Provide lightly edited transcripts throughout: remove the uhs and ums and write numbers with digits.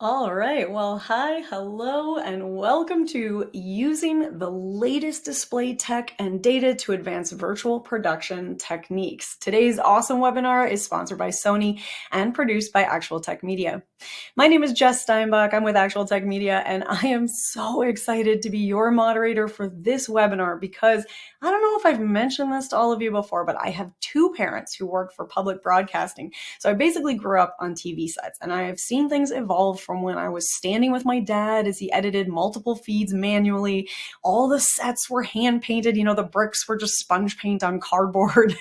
All right. Well, hi, hello, and welcome to Using the Latest Display Tech and Data to Advance Virtual Production Techniques. Today's awesome webinar is sponsored by Sony and produced by Actual Tech Media. My name is Jess Steinbach. I'm with Actual Tech Media, and I am so excited to be your moderator for this webinar because I don't know if I've mentioned this to all of you before, but I have two parents who work for public broadcasting. So I basically grew up on TV sets, and I have seen things evolve from when I was standing with my dad as he edited multiple feeds manually. All the sets were hand painted, the bricks were just sponge paint on cardboard,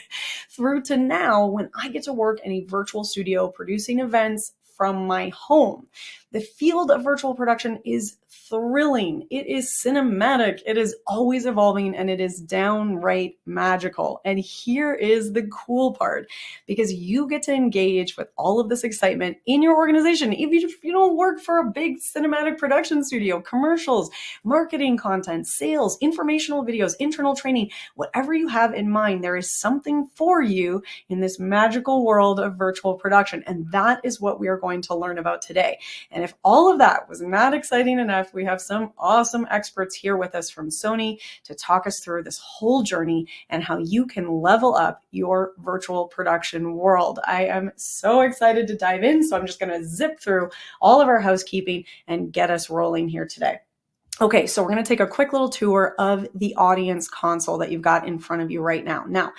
through to now when I get to work in a virtual studio producing events from my home. The field of virtual production is thrilling. It is cinematic. It is always evolving, and it is downright magical. And here is the cool part, because you get to engage with all of this excitement in your organization. If you don't work for a big cinematic production studio, commercials, marketing content, sales, informational videos, internal training, whatever you have in mind, there is something for you in this magical world of virtual production. And that is what we are going to learn about today. And if all of that was not exciting enough, we have some awesome experts here with us from Sony to talk us through this whole journey and how you can level up your virtual production world. I am so excited to dive in, so I'm just going to zip through all of our housekeeping and get us rolling here today. Okay, so we're going to take a quick little tour of the audience console that you've got in front of you right now. Now,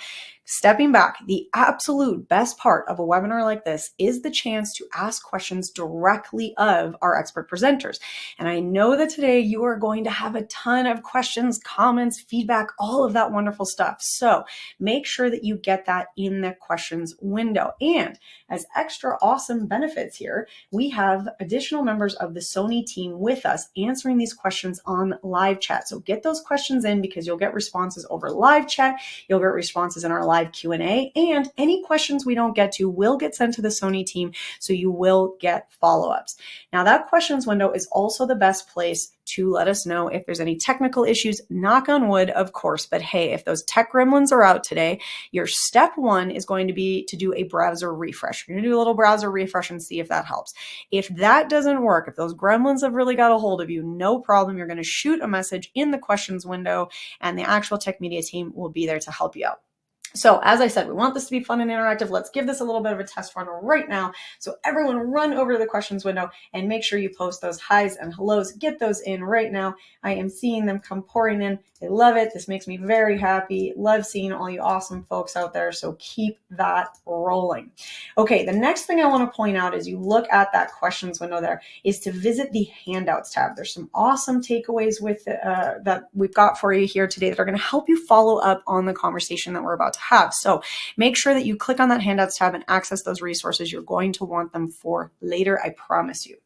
stepping back, the absolute best part of a webinar like this is the chance to ask questions directly of our expert presenters. And I know that today you are going to have a ton of questions, comments, feedback, all of that wonderful stuff. So make sure that you get that in the questions window. And as extra awesome benefits here, we have additional members of the Sony team with us answering these questions on live chat. So get those questions in, because you'll get responses over live chat. You'll get responses in our live Q&A, and any questions we don't get to will get sent to the Sony team, so you will get follow-ups. Now, that questions window is also the best place to let us know if there's any technical issues, knock on wood, of course, but hey, if those tech gremlins are out today, your step one is going to be to do a browser refresh. You're going to do a little browser refresh and see if that helps. If that doesn't work, if those gremlins have really got a hold of you, no problem. You're going to shoot a message in the questions window, and the Actual Tech Media team will be there to help you out. So as I said, we want this to be fun and interactive. Let's give this a little bit of a test run right now. So everyone run over to the questions window and make sure you post those highs and hellos. Get those in right now. I am seeing them come pouring in. I love it. This makes me very happy. Love seeing all you awesome folks out there. So keep that rolling. Okay, the next thing I want to point out as you look at that questions window there is to visit the handouts tab. There's some awesome takeaways with that we've got for you here today that are going to help you follow up on the conversation that we're about to have. So make sure that you click on that handouts tab and access those resources. You're going to want them for later, I promise you.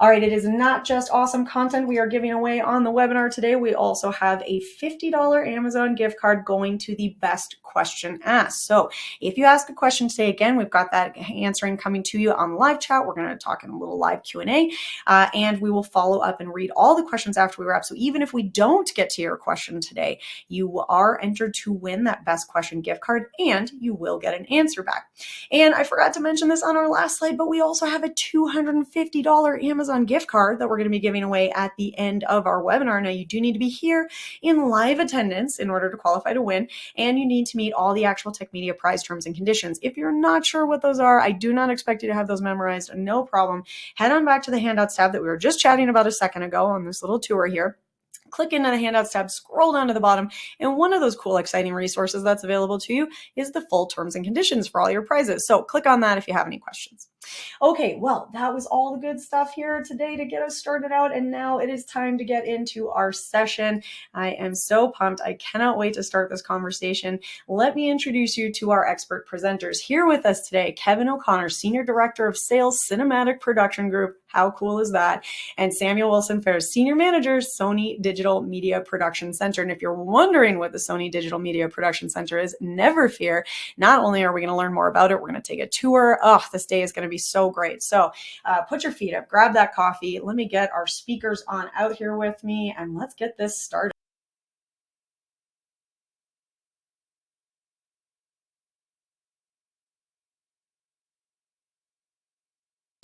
All right, it is not just awesome content we are giving away on the webinar today. We also have a $50 Amazon gift card going to the best question asked. So if you ask a question today, again, we've got that answering coming to you on the live chat. We're going to talk in a little live Q&A, and we will follow up and read all the questions after we wrap. So even if we don't get to your question today, you are entered to win that best question gift card, and you will get an answer back. And I forgot to mention this on our last slide, but we also have a $250 Amazon gift card that we're going to be giving away at the end of our webinar. Now, you do need to be here in live attendance in order to qualify to win, and you need to meet all the Actual Tech Media prize terms and conditions. If you're not sure what those are, I do not expect you to have those memorized. No problem. Head on back to the handouts tab that we were just chatting about a second ago on this little tour here. Click into the handouts tab, scroll down to the bottom, and one of those cool, exciting resources that's available to you is the full terms and conditions for all your prizes. So click on that if you have any questions. Okay, well, that was all the good stuff here today to get us started out, and now it is time to get into our session. I am so pumped. I cannot wait to start this conversation. Let me introduce you to our expert presenters. Here with us today, Kevin O'Connor, Senior Director of Sales, Cinematic Production Group. How cool is that? And Samuel Wilson-Ferris, Senior Manager, Sony Digital Media Production Center. And if you're wondering what the Sony Digital Media Production Center is, never fear. Not only are we going to learn more about it, we're going to take a tour. Oh, this day is going to be so great. So put your feet up, grab that coffee. Let me get our speakers on out here with me, and let's get this started.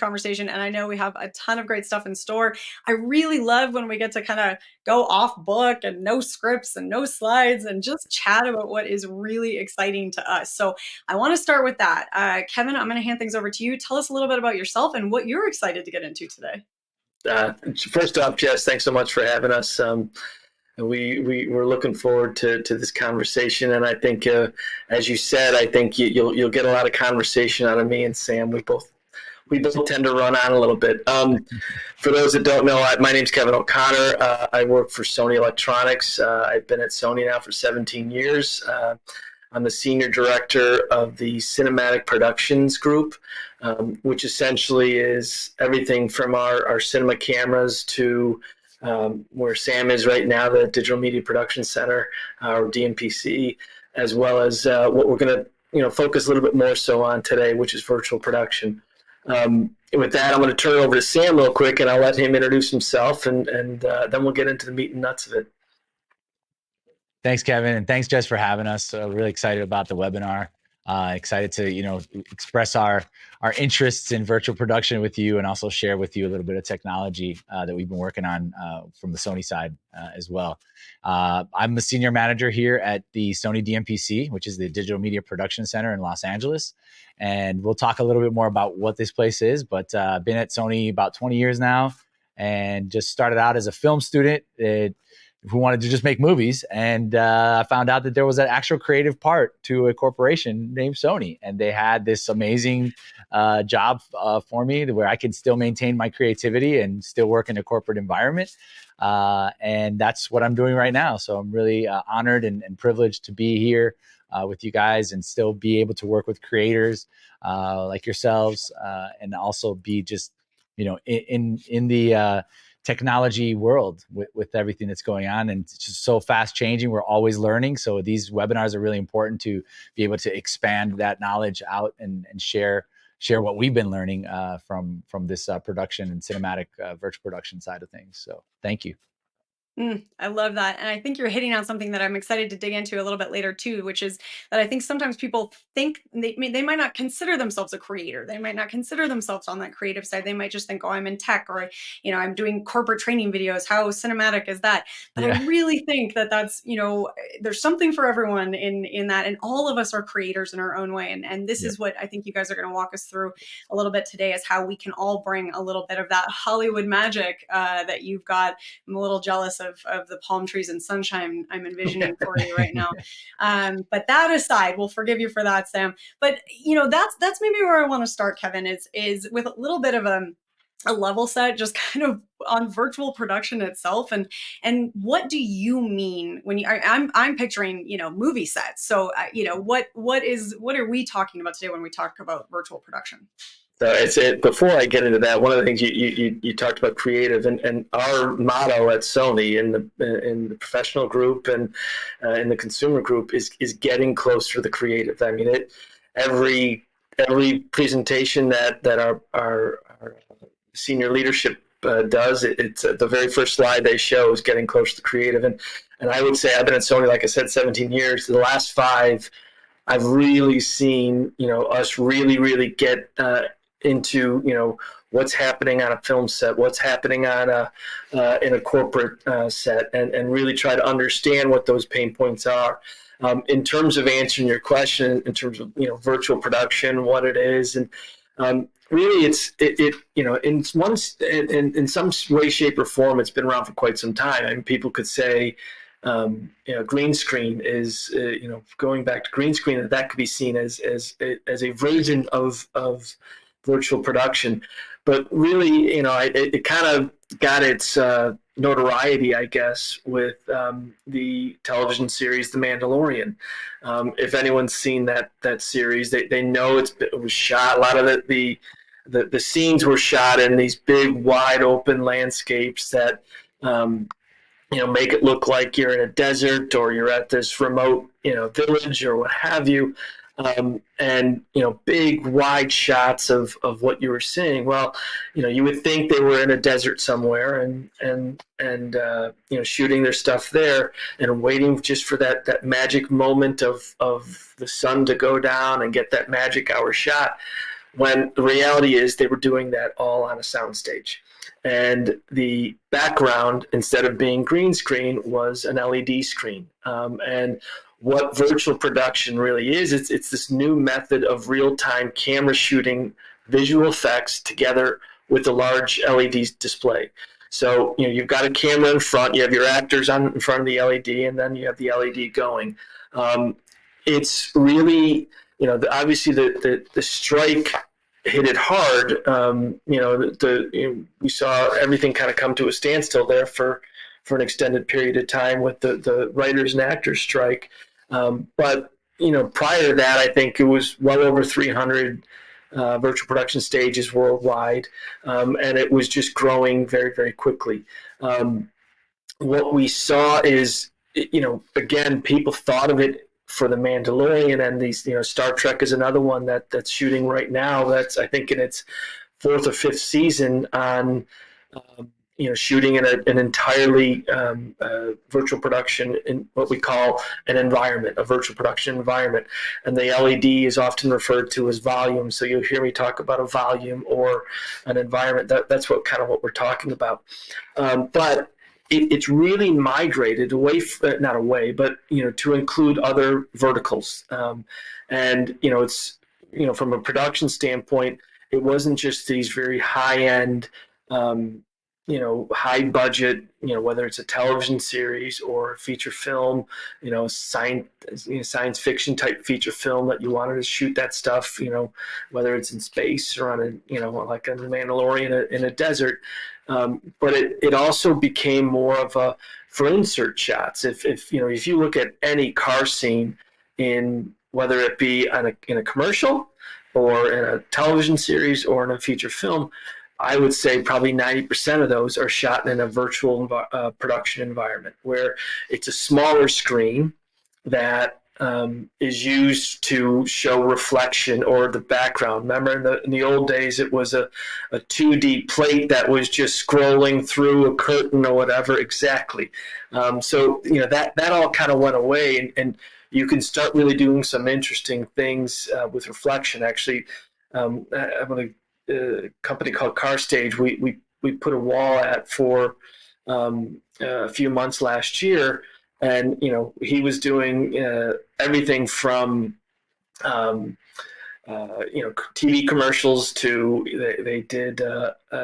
conversation, and I know we have a ton of great stuff in store. I really love when we get to kind of go off book and no scripts and no slides and just chat about what is really exciting to us. So I want to start with that. Kevin, I'm going to hand things over to you. Tell us a little bit about yourself and what you're excited to get into today. First off, Jess, thanks so much for having us. We're looking forward to this conversation, and I think, as you said, I think you'll get a lot of conversation out of me and Sam. We both tend to run on a little bit. For those that don't know, my name's Kevin O'Connor. I work for Sony Electronics. I've been at Sony now for 17 years. I'm the senior director of the Cinematic Productions Group, which essentially is everything from our cinema cameras to where Sam is right now, the Digital Media Production Center, or DMPC, as well as what we're going to focus a little bit more so on today, which is virtual production. With that, I'm going to turn it over to Sam real quick, and I'll let him introduce himself, and then we'll get into the meat and nuts of it. Thanks, Kevin, and thanks, Jess, for having us. Really excited about the webinar. Excited to express our interests in virtual production with you, and also share with you a little bit of technology that we've been working on from the Sony side as well. I'm a senior manager here at the Sony DMPC, which is the Digital Media Production Center in Los Angeles, and we'll talk a little bit more about what this place is. But I've been at Sony about 20 years now, and just started out as a film student who wanted to just make movies. And I found out that there was an actual creative part to a corporation named Sony. And they had this amazing job for me where I could still maintain my creativity and still work in a corporate environment. And that's what I'm doing right now. So I'm really honored and privileged to be here with you guys and still be able to work with creators like yourselves, and also be just, in the technology world with everything that's going on, and it's just so fast changing. We're always learning. So these webinars are really important to be able to expand that knowledge out and share what we've been learning from this production and cinematic virtual production side of things. So thank you. I love that. And I think you're hitting on something that I'm excited to dig into a little bit later too, which is that I think sometimes people think they might not consider themselves a creator. They might not consider themselves on that creative side. They might just think, oh, I'm in tech, or, I'm doing corporate training videos. How cinematic is that? But yeah. I really think that that's, there's something for everyone in that. And all of us are creators in our own way. And this is what I think you guys are going to walk us through a little bit today, is how we can all bring a little bit of that Hollywood magic that you've got. I'm a little jealous of the palm trees and sunshine I'm envisioning for you right now. But that aside, we'll forgive you for that, Sam. But that's maybe where I want to start, Kevin, is with a little bit of a level set, just kind of on virtual production itself, and what do you mean when I'm picturing movie sets. So what are we talking about today when we talk about virtual production? So before I get into that, one of the things you talked about creative, and our motto at Sony in the professional group and in the consumer group is getting closer to the creative. I mean, every presentation that our senior leadership does, it's the very first slide they show is getting close to the creative. And I would say I've been at Sony, like I said, 17 years. The last 5, I've really seen us really get into what's happening on a film set, what's happening on in a corporate set, and really try to understand what those pain points are. In terms of answering your question, in terms of virtual production, what it is, and really in some way, shape, or form, it's been around for quite some time. I mean, people could say, green screen is, going back to green screen, that could be seen as a version of virtual production. But really, it kind of got its notoriety, I guess, with the television series The Mandalorian. If anyone's seen that series, they know it was shot. A lot of the scenes were shot in these big, wide open landscapes that make it look like you're in a desert or you're at this remote, village or what have you. And big wide shots of what you were seeing. Well, you would think they were in a desert somewhere and shooting their stuff there and waiting just for that magic moment of the sun to go down and get that magic hour shot. when the reality is they were doing that all on a soundstage. And the background, instead of being green screen, was an LED screen. And what virtual production really is, it's this new method of real-time camera shooting visual effects together with a large LED display. So, you've got a camera in front, you have your actors in front of the LED, and then you have the LED going. It's really, obviously the strike hit it hard. We saw everything kind of come to a standstill there for an extended period of time with the writers and actors strike. But prior to that, I think it was well over 300 virtual production stages worldwide, and it was just growing very, very quickly. What we saw is, again, people thought of it for the Mandalorian, and these, Star Trek is another one that's shooting right now. That's, I think, in its 4th or 5th season on, shooting in an entirely virtual production in what we call an environment, a virtual production environment. And the LED is often referred to as volume. So you'll hear me talk about a volume or an environment. That's what we're talking about. But it's really migrated away, not away, but to include other verticals. And it's from a production standpoint, it wasn't just these very high end, high budget, whether it's a television series or a feature film, science fiction type feature film that you wanted to shoot that stuff, whether it's in space or on a, like a Mandalorian in a desert. But it also became more of a for insert shots. If you look at any car scene in, whether it be in a commercial or in a television series or in a feature film, I would say probably 90% of those are shot in a virtual production environment where it's a smaller screen that is used to show reflection or the background. Remember, in the old days, it was a 2D plate that was just scrolling through a curtain or whatever. Exactly. So that all kind of went away, and you can start really doing some interesting things with reflection. Actually, I'm going to a company called Car Stage, we put a wall at for a few months last year, and he was doing everything from TV commercials to they did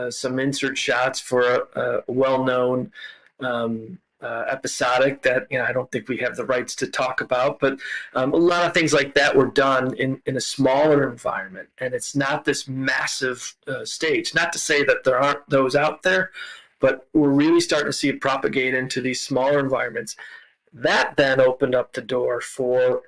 some insert shots for a well-known episodic that I don't think we have the rights to talk about, but a lot of things like that were done in a smaller environment, and it's not this massive stage. Not to say that there aren't those out there, but we're really starting to see it propagate into these smaller environments. That then opened up the door for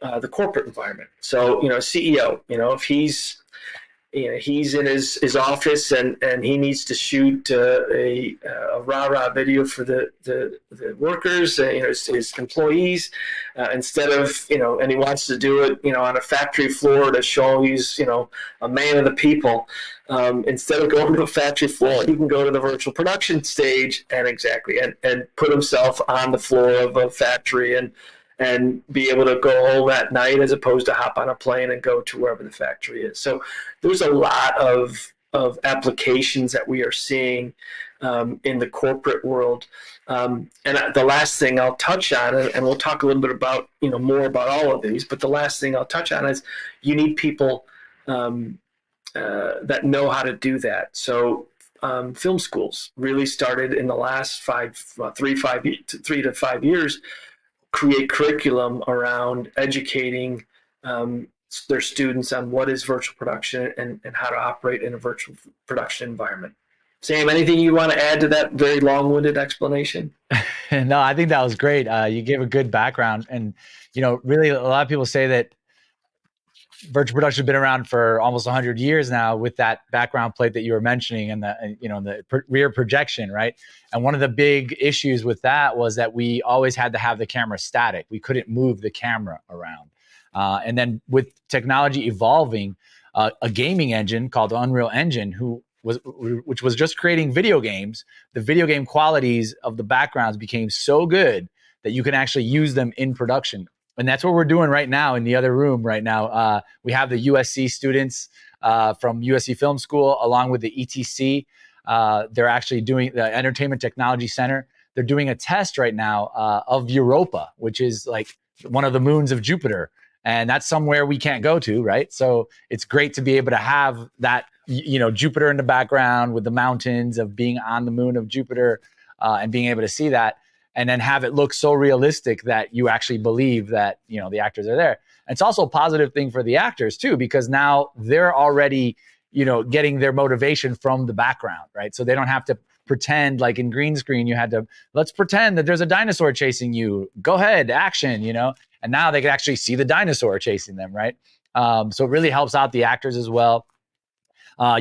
the corporate environment. So CEO, if he's in his office and he needs to shoot a rah-rah video for the workers, his employees, instead of, and he wants to do it, on a factory floor to show he's, a man of the people. Instead of going to a factory floor, he can go to the virtual production stage and put himself on the floor of a factory and be able to go home at night as opposed to hop on a plane and go to wherever the factory is. So there's a lot of applications that we are seeing in the corporate world. And the last thing I'll touch on, and we'll talk a little bit about, more about all of these, but the last thing I'll touch on is you need people that know how to do that. So film schools really started in the last 3 to 5 years, create curriculum around educating their students on what is virtual production and how to operate in a virtual production environment. Sam, anything you want to add to that very long-winded explanation? No, I think that was great. You gave a good background, and really a lot of people say that virtual production has been around for almost 100 years now, with that background plate that you were mentioning and the rear projection, right? And one of the big issues with that was that we always had to have the camera static. We couldn't move the camera around. And then with technology evolving, a gaming engine called the Unreal Engine, which was just creating video games, the video game qualities of the backgrounds became so good that you can actually use them in production. And that's what we're doing right now in the other room right now. We have the USC students from USC Film School, along with the ETC. They're actually doing the Entertainment Technology Center. They're doing a test right now of Europa, which is like one of the moons of Jupiter. And that's somewhere we can't go to, right? So it's great to be able to have that, Jupiter in the background with the mountains of being on the moon of Jupiter, and being able to see that, and then have it look so realistic that you actually believe that, the actors are there. And it's also a positive thing for the actors too, because now they're already, getting their motivation from the background, right? So they don't have to pretend like in green screen, you had to, let's pretend that there's a dinosaur chasing you. Go ahead, action, and now they can actually see the dinosaur chasing them, right? So it really helps out the actors as well.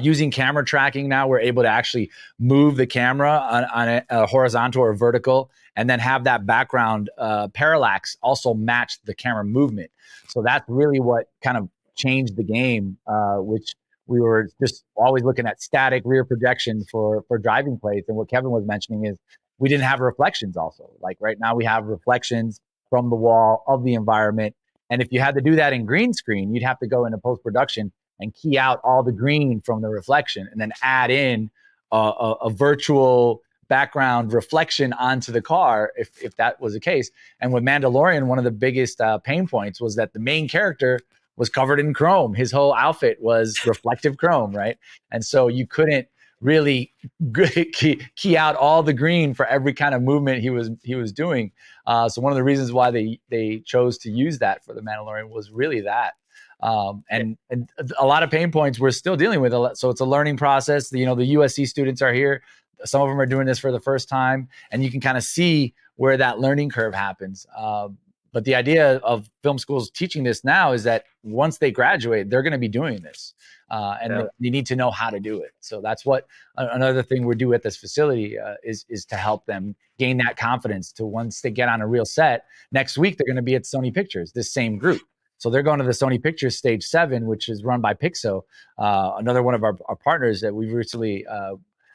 Using camera tracking now, we're able to actually move the camera on a horizontal or vertical, and then have that background parallax also match the camera movement. So that's really what kind of changed the game, which we were just always looking at static rear projection for driving plates. And what Kevin was mentioning is we didn't have reflections also. Like right now we have reflections from the wall of the environment. And if you had to do that in green screen, you'd have to go into post-production and key out all the green from the reflection and then add in a virtual background reflection onto the car if that was the case. And with Mandalorian, one of the biggest pain points was that the main character was covered in chrome. His whole outfit was reflective chrome, right? And so you couldn't really key out all the green for every kind of movement he was doing. So one of the reasons why they chose to use that for the Mandalorian was really that. And a lot of pain points we're still dealing with. So it's a learning process. The USC students are here. Some of them are doing this for the first time, and you can kind of see where that learning curve happens. But the idea of film schools teaching this now is that once they graduate, they're going to be doing this, and they need to know how to do it. So that's what another thing we do at this facility is to help them gain that confidence to once they get on a real set. Next week, they're going to be at Sony Pictures, this same group. So they're going to the Sony Pictures Stage 7, which is run by Pixo, another one of our partners that we've recently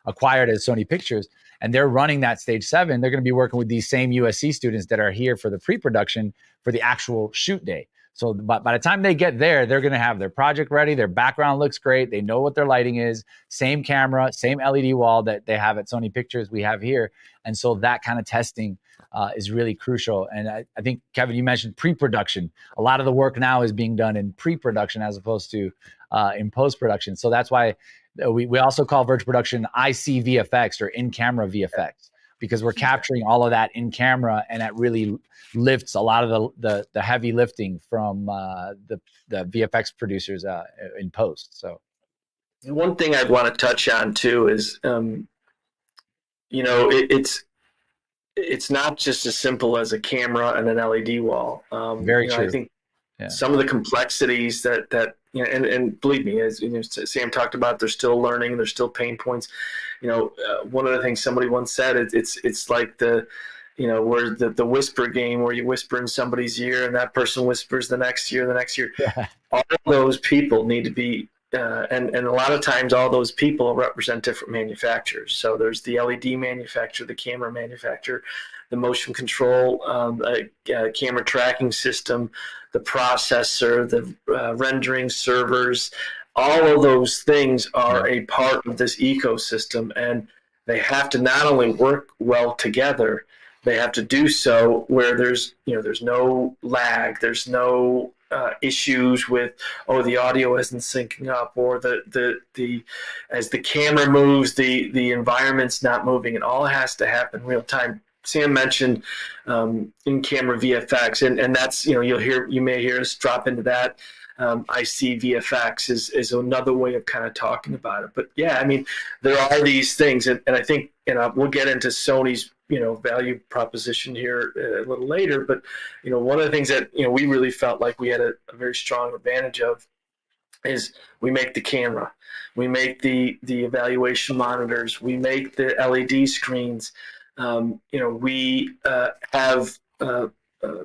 acquired as Sony Pictures. And they're running that Stage 7. They're going to be working with these same USC students that are here for the pre-production for the actual shoot day. So by the time they get there, they're going to have their project ready. Their background looks great. They know what their lighting is. Same camera, same LED wall that they have at Sony Pictures we have here. And so that kind of testing is really crucial. And I think, Kevin, you mentioned pre-production. A lot of the work now is being done in pre-production as opposed to in post-production. So that's why we also call virtual production IC VFX, or in-camera VFX, because we're capturing all of that in camera, and that really lifts a lot of the heavy lifting from the VFX producers in post. So one thing I'd want to touch on too is, it's not just as simple as a camera and an LED wall. Very true. I think some of the complexities that and believe me, as Sam talked about, they're still learning, there's still pain points. One of the things somebody once said, it's like where the whisper game, where you whisper in somebody's ear and that person whispers the next year. Yeah. All those people need to be and a lot of times all those people represent different manufacturers. So there's the LED manufacturer, the camera manufacturer, the motion control camera tracking system, the processor, the rendering servers. All of those things are a part of this ecosystem, and they have to not only work well together, they have to do so where there's no lag, there's no issues with the audio isn't syncing up, or the as the camera moves, the environment's not moving. It all has to happen real time. Sam mentioned in-camera VFX, and that's you may hear us drop into that. I see VFX is another way of kind of talking about it. But yeah, I mean, there are these things, and I think we'll get into Sony's value proposition here a little later. But one of the things that we really felt like we had a very strong advantage of is we make the camera, we make the evaluation monitors, we make the LED screens. We have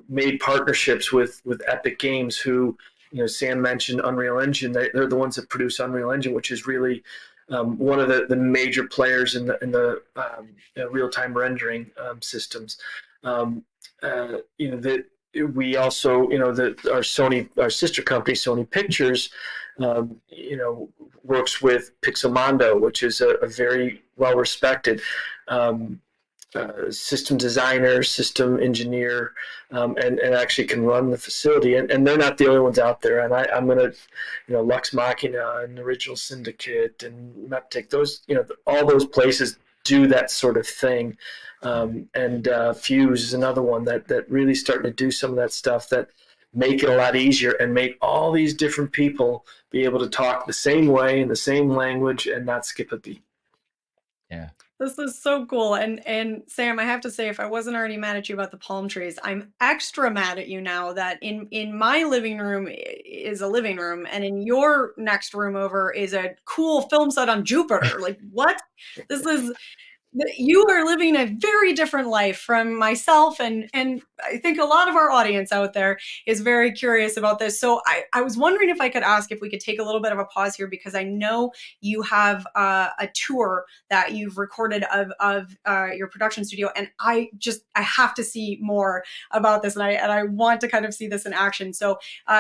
made partnerships with Epic Games, who Sam mentioned Unreal Engine. They're the ones that produce Unreal Engine, which is really one of the major players in the real-time rendering systems. That we also, our sister company, Sony Pictures, works with Pixelmondo, which is a very well-respected system designer, system engineer, and actually can run the facility. And they're not the only ones out there. And I'm going to, Lux Machina and Original Syndicate and Meptic, those, all those places do that sort of thing. And Fuse is another one that really starting to do some of that stuff that make it a lot easier and make all these different people be able to talk the same way in the same language and not skip a beat. Yeah. This is so cool. And Sam, I have to say, if I wasn't already mad at you about the palm trees, I'm extra mad at you now that in my living room is a living room, and in your next room over is a cool film set on Jupiter. Like, what? This is... You are living a very different life from myself, and I think a lot of our audience out there is very curious about this. So I was wondering if I could ask if we could take a little bit of a pause here, because I know you have a tour that you've recorded of your production studio, and I have to see more about this, and I want to kind of see this in action. So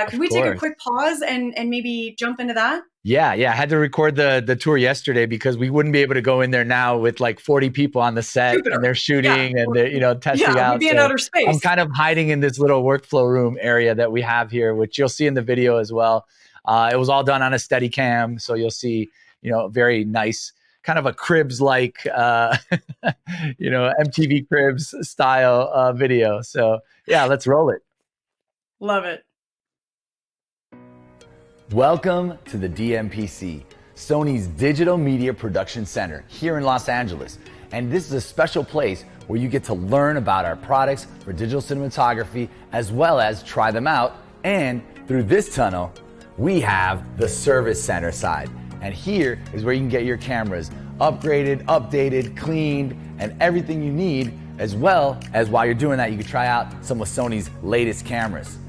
could we take a quick pause and maybe jump into that? Yeah. I had to record the tour yesterday because we wouldn't be able to go in there now with like 40 people on the set and they're shooting and they're, testing out. We'd be in outer space. I'm kind of hiding in this little workflow room area that we have here, which you'll see in the video as well. It was all done on a Steadicam, so you'll see, very nice, kind of a Cribs-like, MTV Cribs style video. So yeah, let's roll it. Love it. Welcome to the DMPC, Sony's Digital Media Production Center here in Los Angeles. And this is a special place where you get to learn about our products for digital cinematography, as well as try them out. And through this tunnel, we have the service center side. And here is where you can get your cameras upgraded, updated, cleaned, and everything you need, as well as while you're doing that, you can try out some of Sony's latest cameras.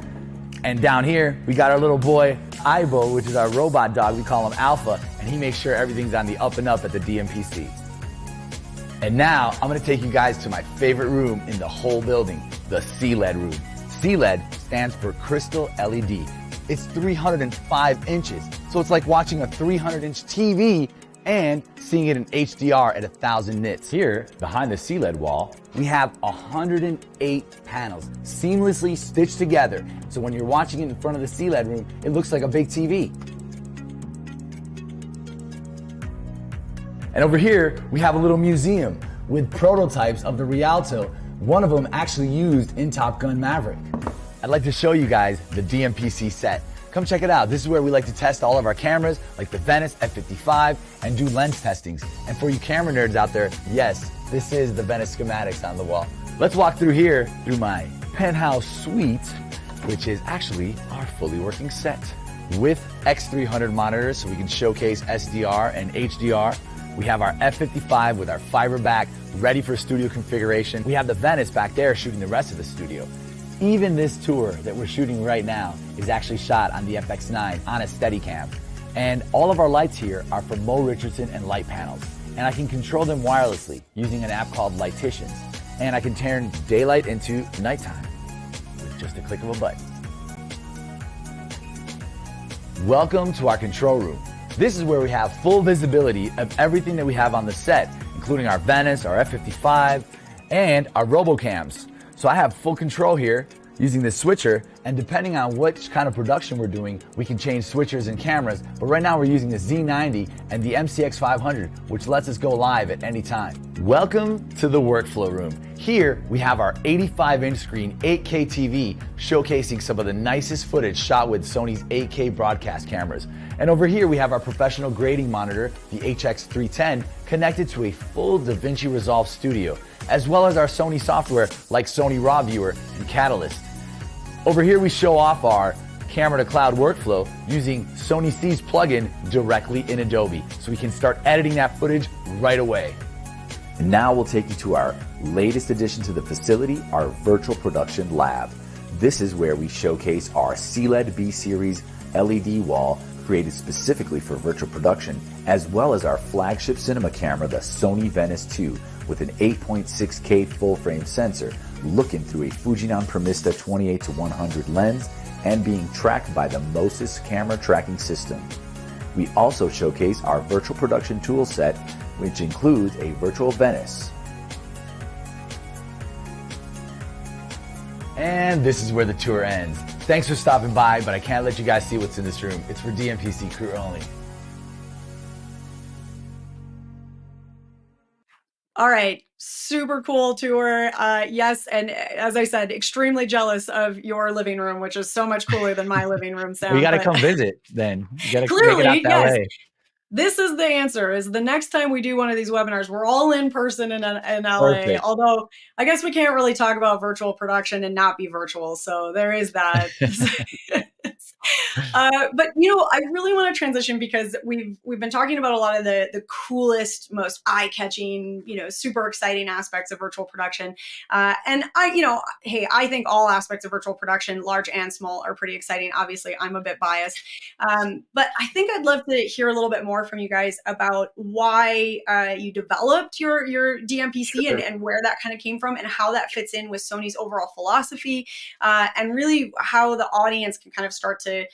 And down here, we got our little boy, Ibo, which is our robot dog. We call him Alpha, and he makes sure everything's on the up and up at the DMPC. And now, I'm gonna take you guys to my favorite room in the whole building, the CLED room. CLED stands for Crystal LED. It's 305 inches, so it's like watching a 300-inch TV and seeing it in HDR at 1,000 nits. Here, behind the CLED wall, we have 108 panels seamlessly stitched together. So when you're watching it in front of the CLED room, it looks like a big TV. And over here, we have a little museum with prototypes of the Rialto, one of them actually used in Top Gun Maverick. I'd like to show you guys the DMPC set. Come check it out. This is where we like to test all of our cameras, like the Venice F55, and do lens testings. And for you camera nerds out there, yes, this is the Venice schematics on the wall. Let's walk through here, through my penthouse suite, which is actually our fully working set. With X300 monitors, so we can showcase SDR and HDR. We have our F55 with our fiber back, ready for studio configuration. We have the Venice back there shooting the rest of the studio. Even this tour that we're shooting right now is actually shot on the FX9 on a Steadicam. And all of our lights here are from Mo Richardson and light panels. And I can control them wirelessly using an app called Lighticians. And I can turn daylight into nighttime with just a click of a button. Welcome to our control room. This is where we have full visibility of everything that we have on the set, including our Venice, our F55, and our RoboCams. So I have full control here using this switcher, and depending on which kind of production we're doing, we can change switchers and cameras. But right now we're using the Z90 and the MCX500, which lets us go live at any time. Welcome to the workflow room. Here we have our 85-inch screen 8K TV showcasing some of the nicest footage shot with Sony's 8K broadcast cameras. And over here we have our professional grading monitor, the HX310, connected to a full DaVinci Resolve studio, as well as our Sony software like Sony Raw Viewer and Catalyst. Over here we show off our camera to cloud workflow using Sony C's plugin directly in Adobe, so we can start editing that footage right away. And now we'll take you to our latest addition to the facility, our virtual production lab. This is where we showcase our CLED B-Series LED wall created specifically for virtual production, as well as our flagship cinema camera, the Sony Venice 2, with an 8.6K full-frame sensor, looking through a Fujinon Premista 28-100 lens, and being tracked by the Moses camera tracking system. We also showcase our virtual production tool set, which includes a virtual Venice. And this is where the tour ends. Thanks for stopping by, but I can't let you guys see what's in this room. It's for DMPC crew only. All right, super cool tour. Yes, and as I said, extremely jealous of your living room, which is so much cooler than my living room, Sam. Well, you got to come visit then. You got to clearly, make it out to yes. LA. This is the answer, is the next time we do one of these webinars, we're all in person in LA. Perfect. Although I guess we can't really talk about virtual production and not be virtual. So there is that. But I really want to transition, because we've been talking about a lot of the coolest, most eye-catching, super exciting aspects of virtual production. And I think all aspects of virtual production, large and small, are pretty exciting. Obviously, I'm a bit biased, but I think I'd love to hear a little bit more from you guys about why you developed your DMPC. Sure. and where that kind of came from, and how that fits in with Sony's overall philosophy, and really how the audience can kind of start to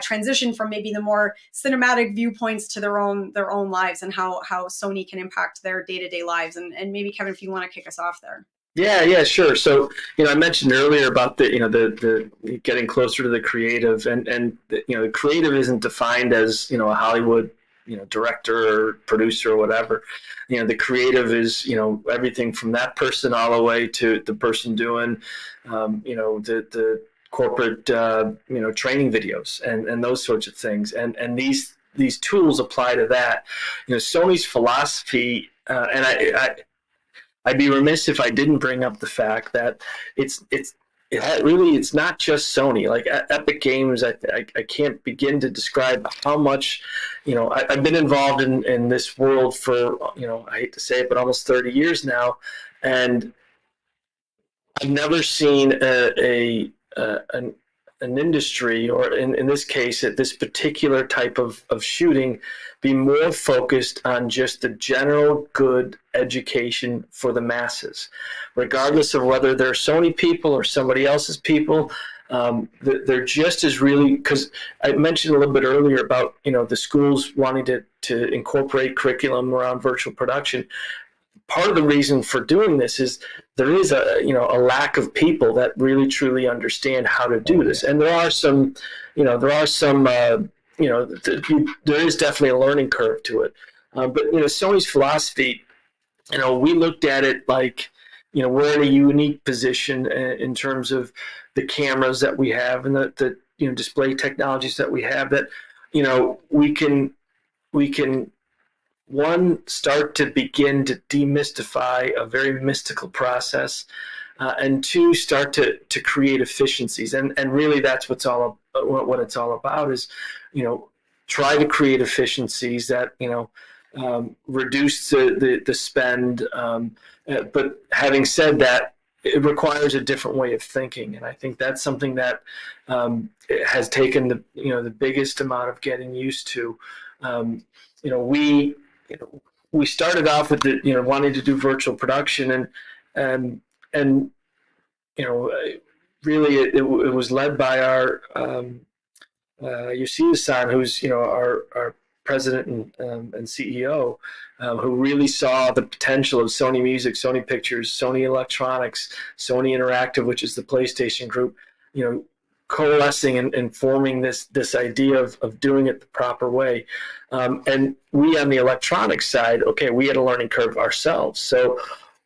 transition from maybe the more cinematic viewpoints to their own lives, and how Sony can impact their day-to-day lives. And maybe, Kevin, if you want to kick us off there. Yeah, sure. So, I mentioned earlier about the getting closer to the creative, and the creative isn't defined as, a Hollywood, director or producer or whatever. The creative is, everything from that person all the way to the person doing, the corporate, training videos and those sorts of things. And these tools apply to that. Sony's philosophy, and I'd be remiss if I didn't bring up the fact that it's not just Sony. Like Epic Games, I can't begin to describe how much, I've been involved in this world for, I hate to say it, but almost 30 years now, and I've never seen an industry, or in this case, at this particular type of shooting, be more focused on just the general good education for the masses, regardless of whether they're Sony people or somebody else's people. They're just as really, because I mentioned a little bit earlier about the schools wanting to incorporate curriculum around virtual production. Part of the reason for doing this is there is a lack of people that really truly understand how to do this, and there is definitely a learning curve to it. But Sony's philosophy, we looked at it like, we're in a unique position in terms of the cameras that we have and the display technologies that we have, that we can one, start to begin to demystify a very mystical process, and two, start to create efficiencies. And really that's what it's all about, is, try to create efficiencies that, reduce the spend. But having said that, it requires a different way of thinking. And I think that's something that has taken the biggest amount of getting used to. We started off with wanting to do virtual production, and really it was led by our Yoshida-san, who's our president and CEO, who really saw the potential of Sony Music, Sony Pictures, Sony Electronics, Sony Interactive, which is the PlayStation Group, coalescing and forming this idea of doing it the proper way. And we, on the electronics side, we had a learning curve ourselves. So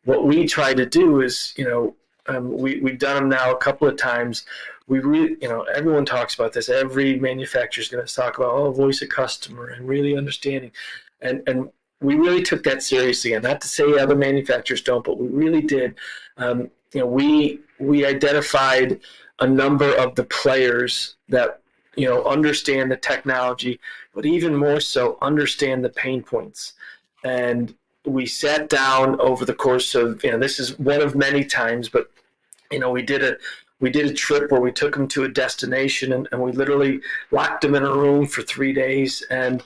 what we try to do is, we've done them now a couple of times. We really, everyone talks about this. Every manufacturer is going to talk about, voice of customer and really understanding. And we really took that seriously. And not to say other manufacturers don't, but we really did. We identified a number of the players that understand the technology, but even more so understand the pain points. And we sat down over the course of, this is one of many times, but we did we did a trip where we took them to a destination, and we literally locked them in a room for 3 days. And,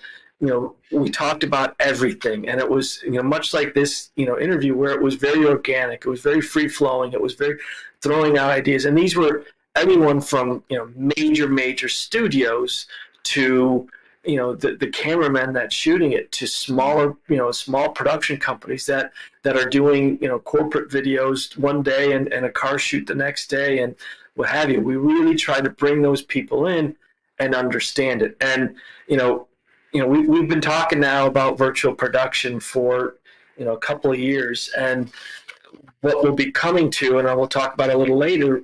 we talked about everything. And it was, much like this, interview, where it was very organic. It was very free flowing. It was very throwing out ideas. And these were everyone from, major studios to, the cameramen that's shooting it, to smaller, small production companies that are doing, corporate videos one day and a car shoot the next day and what have you. We really try to bring those people in and understand it. And, we've been talking now about virtual production for, a couple of years, and what we'll be coming to, and I will talk about a little later,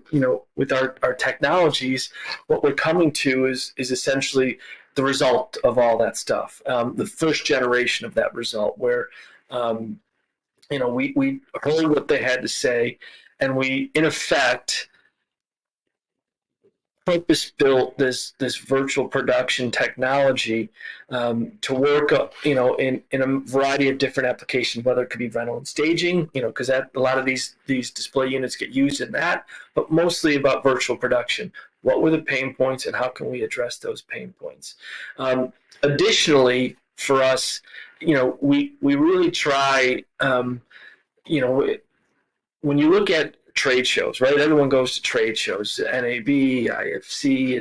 with our technologies, what we're coming to is essentially the result of all that stuff, the first generation of that result, where, we heard what they had to say, and we, in effect, purpose-built this virtual production technology to work, in a variety of different applications, whether it could be rental and staging, because a lot of these display units get used in that, but mostly about virtual production. What were the pain points, and how can we address those pain points? Additionally, for us, we really try, when you look at trade shows, right? Everyone goes to trade shows, NAB, IFC,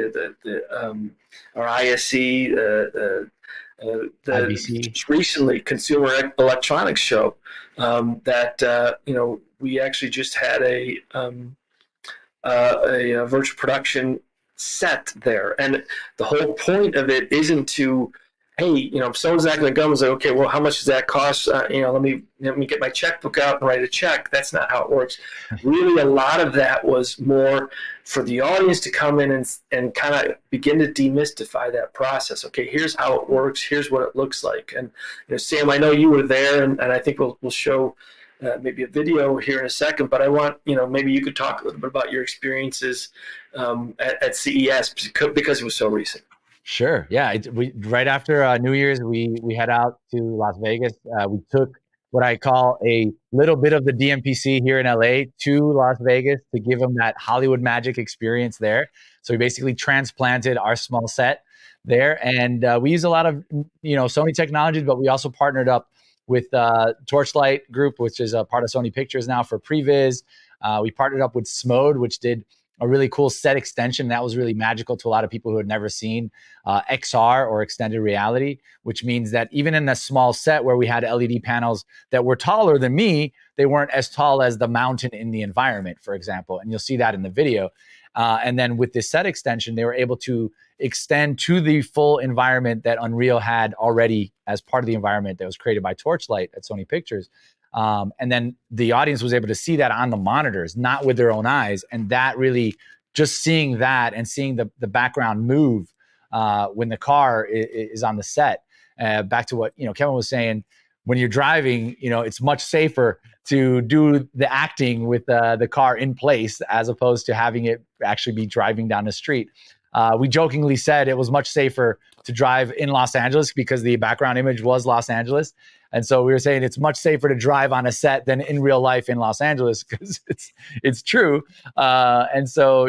or ISE, the IBC. Recently Consumer Electronics Show, that we actually just had a virtual production set there, and the whole point of it isn't to, hey, if someone's not going to come and say, okay, well, how much does that cost? Let me get my checkbook out and write a check. That's not how it works. Really, a lot of that was more for the audience to come in and kind of begin to demystify that process. Okay, here's how it works. Here's what it looks like. And Sam, I know you were there, and I think we'll show maybe a video here in a second. But I want maybe you could talk a little bit about your experiences at CES, because it was so recent. Sure. Yeah. Right after New Year's, we head out to Las Vegas. We took what I call a little bit of the DMPC here in LA to Las Vegas to give them that Hollywood magic experience there. So we basically transplanted our small set there, and we use a lot of Sony technologies, but we also partnered up with Torchlight Group, which is a part of Sony Pictures now, for previs. We partnered up with Smode, which did a really cool set extension. That was really magical to a lot of people who had never seen XR, or extended reality, which means that even in a small set where we had LED panels that were taller than me, they weren't as tall as the mountain in the environment, for example. And you'll see that in the video. And then with this set extension, they were able to extend to the full environment that Unreal had already as part of the environment that was created by Torchlight at Sony Pictures. And then the audience was able to see that on the monitors, not with their own eyes. And that really, just seeing that and seeing the background move when the car is on the set. Back to what Kevin was saying, when you're driving, it's much safer to do the acting with the car in place as opposed to having it actually be driving down the street. We jokingly said it was much safer to drive in Los Angeles because the background image was Los Angeles. And so we were saying it's much safer to drive on a set than in real life in Los Angeles, because it's true. And so,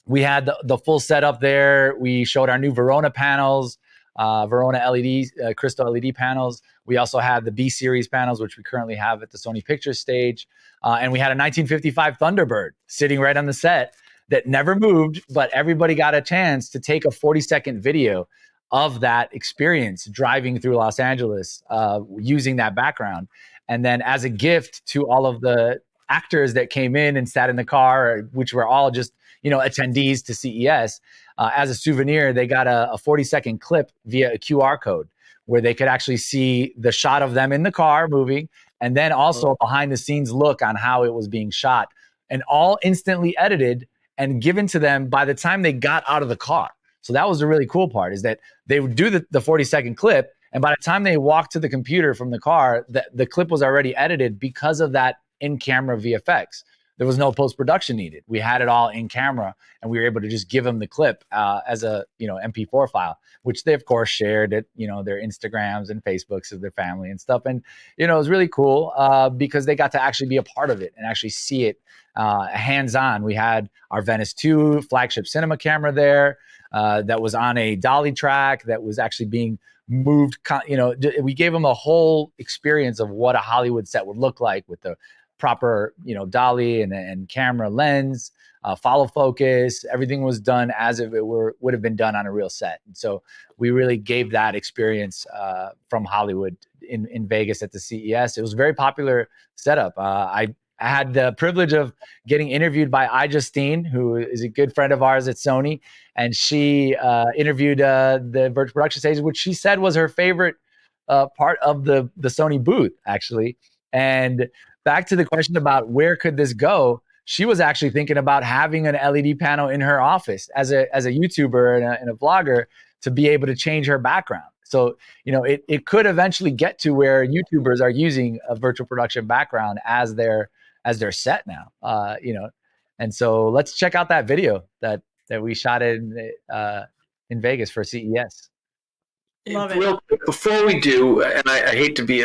we had the full setup there. We showed our new Verona panels, Verona LEDs, crystal LED panels. We also had the B series panels, which we currently have at the Sony Pictures stage. And we had a 1955 Thunderbird sitting right on the set that never moved, but everybody got a chance to take a 40-second video of that experience driving through Los Angeles using that background. And then as a gift to all of the actors that came in and sat in the car, which were all just, attendees to CES, as a souvenir, they got a 40-second clip via a QR code where they could actually see the shot of them in the car moving, and then also behind the scenes look on how it was being shot, and all instantly edited and given to them by the time they got out of the car. So that was the really cool part, is that they would do the 40-second clip, and by the time they walked to the computer from the car, the clip was already edited because of that in-camera VFX. there was no post-production needed. We had it all in camera, and we were able to just give them the clip as a MP4 file, which they of course shared at their Instagrams and Facebooks of their family and stuff. And it was really cool because they got to actually be a part of it and actually see it hands-on. We had our Venice 2 flagship cinema camera there that was on a dolly track that was actually being moved. We gave them a whole experience of what a Hollywood set would look like with the proper dolly and camera lens, follow focus. Everything was done as if it would have been done on a real set. And so we really gave that experience from Hollywood in Vegas at the CES. It was a very popular setup. I had the privilege of getting interviewed by iJustine, who is a good friend of ours at Sony. And she interviewed the virtual production stage, which she said was her favorite part of the Sony booth, actually. And back to the question about where could this go, she was actually thinking about having an LED panel in her office as a YouTuber and a vlogger to be able to change her background. So, it could eventually get to where YouTubers are using a virtual production background as their set now, And so let's check out that video that we shot in Vegas for CES. Love it. Real quick, before we do, and I hate to be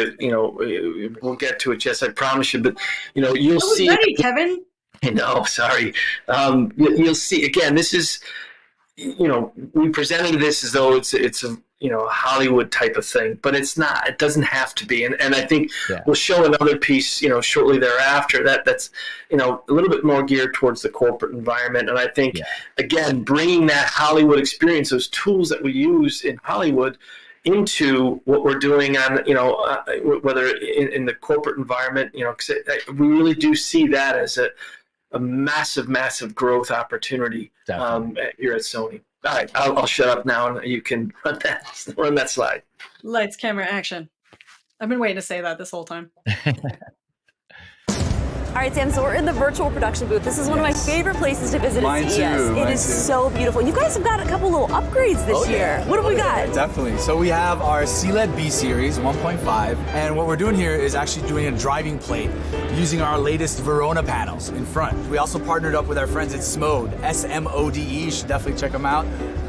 we'll get to it, Jess, I promise you, but you'll see. Ready, Kevin. No, sorry. You'll see again. This is, we presented this as though it's a Hollywood type of thing, but it's not. It doesn't have to be. And I think we'll show another piece, shortly thereafter that's a little bit more geared towards the corporate environment. And I think again, bringing that Hollywood experience, those tools that we use in Hollywood, into what we're doing on, whether in the corporate environment, because we really do see that as a massive growth opportunity here at Sony. All right, I'll shut up now, and you can run that slide. Lights, camera, action. I've been waiting to say that this whole time. All right, Sam, so we're in the virtual production booth. This is one of my favorite places to visit at CES. It is so beautiful. You guys have got a couple little upgrades this year. What have we got? Definitely. So we have our C-LED B Series 1.5, and what we're doing here is actually doing a driving plate using our latest Verona panels in front. We also partnered up with our friends at Smode, SMODE. You should definitely check them out.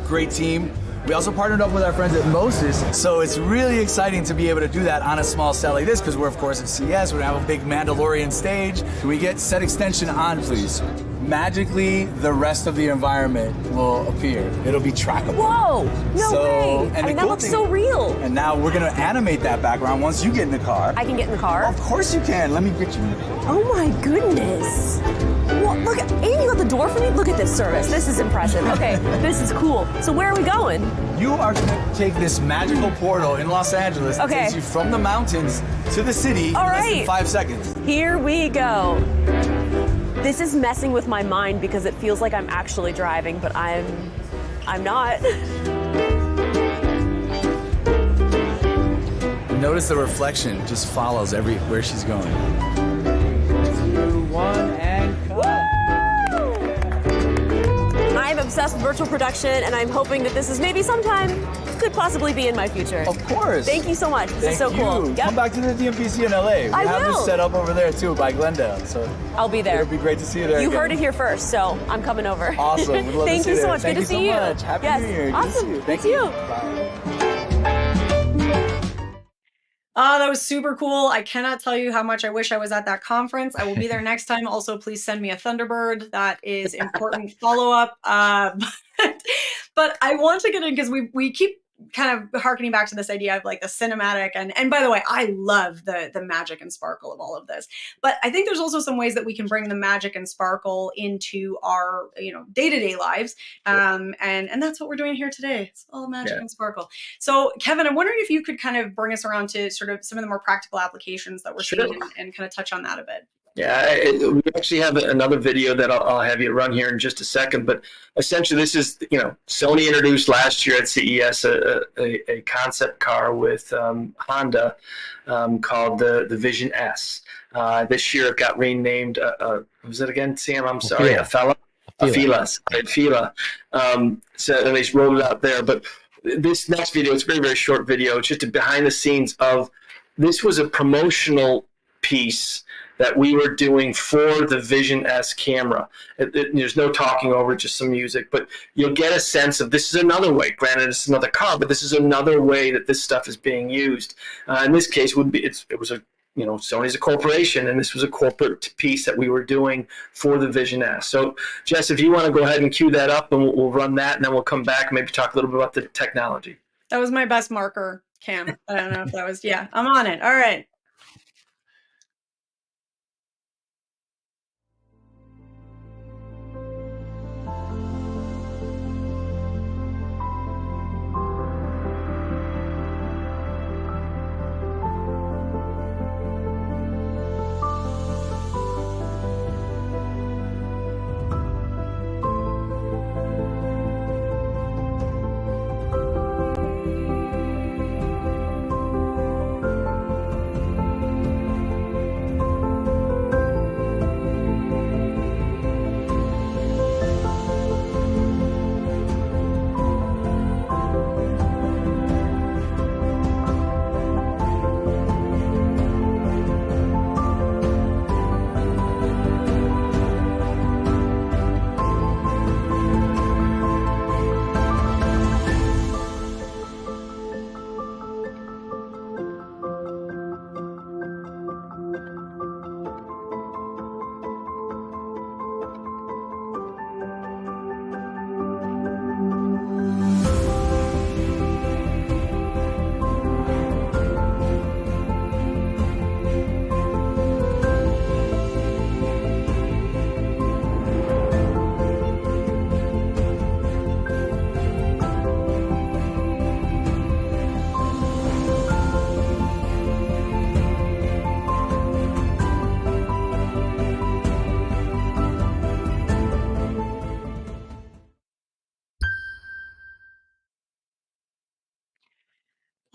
Great team. We also partnered up with our friends at Moses, so it's really exciting to be able to do that on a small set like this, because we're, of course, at CES. We're going to have a big Mandalorian stage. Can we get set extension on, please? Magically, the rest of the environment will appear. It'll be trackable. Whoa! No way! And that looks so real. And now we're going to animate that background once you get in the car. I can get in the car? Of course you can. Let me get you in the car. Oh my goodness. Well, look, and you got the door for me? Look at this service. This is impressive. Okay, this is cool. So where are we going? You are going to take this magical portal in Los Angeles that takes you from the mountains to the city in less than 5 seconds. Here we go. This is messing with my mind because it feels like I'm actually driving, but I'm not. Notice the reflection just follows where she's going. 2, 1, and cut. I'm obsessed with virtual production, and I'm hoping that this is maybe sometime could possibly be in my future. Of course. Thank you so much. This is so cool. Yep. Come back to the DMPC in LA. We have this set up over there too by Glendale. So I'll be there. It'll be great to see you there. You heard it here first, so I'm coming over. Awesome. We'd love Thank to see you you so there. much. Thank Good to see you. So much. Happy New Year. Awesome. Good to see you. Thank you. Bye. That was super cool. I cannot tell you how much I wish I was at that conference. I will be there next time. Also, please send me a Thunderbird. That is important follow-up. But I want to get in because we keep kind of harkening back to this idea of like the cinematic and by the way, I love the magic and sparkle of all of this. But I think there's also some ways that we can bring the magic and sparkle into our day-to-day lives. And that's what we're doing here today. It's all magic and sparkle. So Kevin, I'm wondering if you could kind of bring us around to sort of some of the more practical applications that we're seeing and kind of touch on that a bit. Yeah, we actually have another video that I'll have you run here in just a second. But essentially, this is, Sony introduced last year at CES a concept car with Honda called the Vision S. This year it got renamed, was it again, Sam? I'm sorry, Afeela. So they rolled it out there. But this next video, it's a very, very short video. It's just a behind the scenes of, this was a promotional piece that we were doing for the Vision S camera. There's no talking over, just some music, but you'll get a sense of this is another way. Granted, it's another car, but this is another way that this stuff is being used. In this case, it was a Sony's a corporation, and this was a corporate piece that we were doing for the Vision S. So, Jess, if you want to go ahead and cue that up, and we'll run that, and then we'll come back and maybe talk a little bit about the technology. That was my best marker, Cam. I don't know if that was, yeah, I'm on it. All right.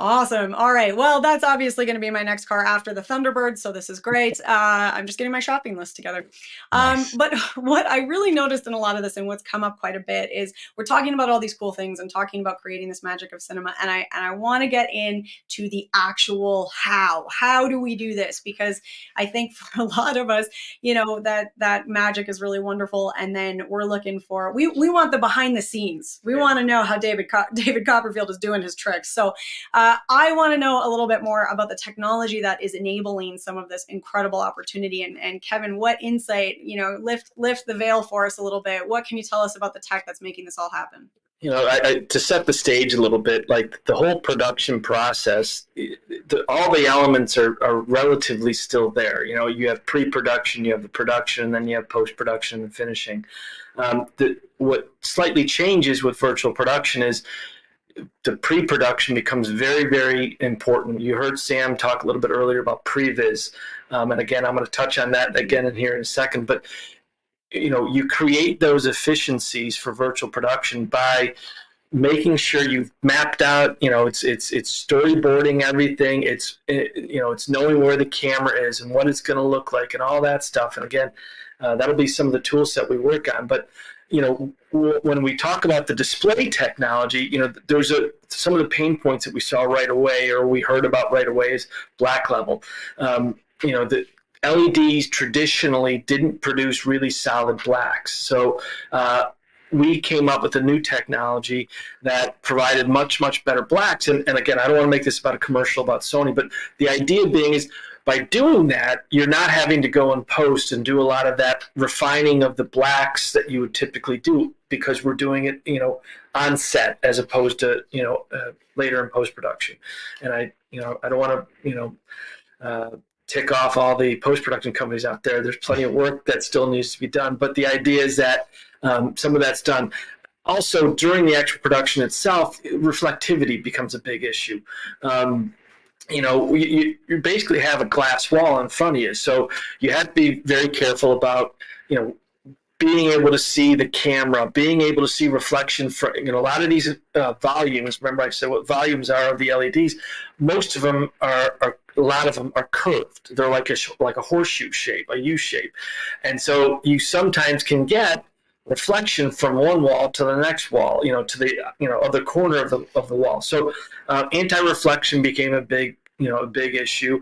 Awesome. All right. Well, that's obviously going to be my next car after the Thunderbird, so this is great. I'm just getting my shopping list together. Nice. But what I really noticed in a lot of this and what's come up quite a bit is we're talking about all these cool things and talking about creating this magic of cinema. And I want to get into the actual how. How do we do this? Because I think for a lot of us, that magic is really wonderful. And then we're looking for, we want the behind the scenes. We want to know how David Copperfield is doing his tricks. So I want to know a little bit more about the technology that is enabling some of this incredible opportunity. And Kevin, what insight, lift the veil for us a little bit. What can you tell us about the tech that's making this all happen? To set the stage a little bit, like the whole production process, all the elements are relatively still there. You have pre-production, you have the production, and then you have post-production and finishing. What slightly changes with virtual production is the pre-production becomes very, very important. You heard Sam talk a little bit earlier about previs, and again, I'm going to touch on that again in here in a second. But you create those efficiencies for virtual production by making sure you've mapped out. It's storyboarding everything. It's knowing where the camera is and what it's going to look like and all that stuff. And again, that'll be some of the tool set we work on. But when we talk about the display technology, there's some of the pain points that we saw right away, or we heard about right away, is black level. The LEDs traditionally didn't produce really solid blacks. So we came up with a new technology that provided much, much better blacks. And again, I don't want to make this about a commercial about Sony, but the idea being is, by doing that, you're not having to go and post and do a lot of that refining of the blacks that you would typically do, because we're doing it, on set as opposed to, later in post-production. And I don't want to, tick off all the post-production companies out there. There's plenty of work that still needs to be done. But the idea is that some of that's done. Also, during the actual production itself, reflectivity becomes a big issue. You basically have a glass wall in front of you, so you have to be very careful about being able to see the camera, being able to see reflection from a lot of these volumes. Remember, I said what volumes are of the LEDs. Most of them are a lot of them are curved. They're like a horseshoe shape, a U shape, and so you sometimes can get reflection from one wall to the next wall, to the other corner of the wall. So anti-reflection became a big issue.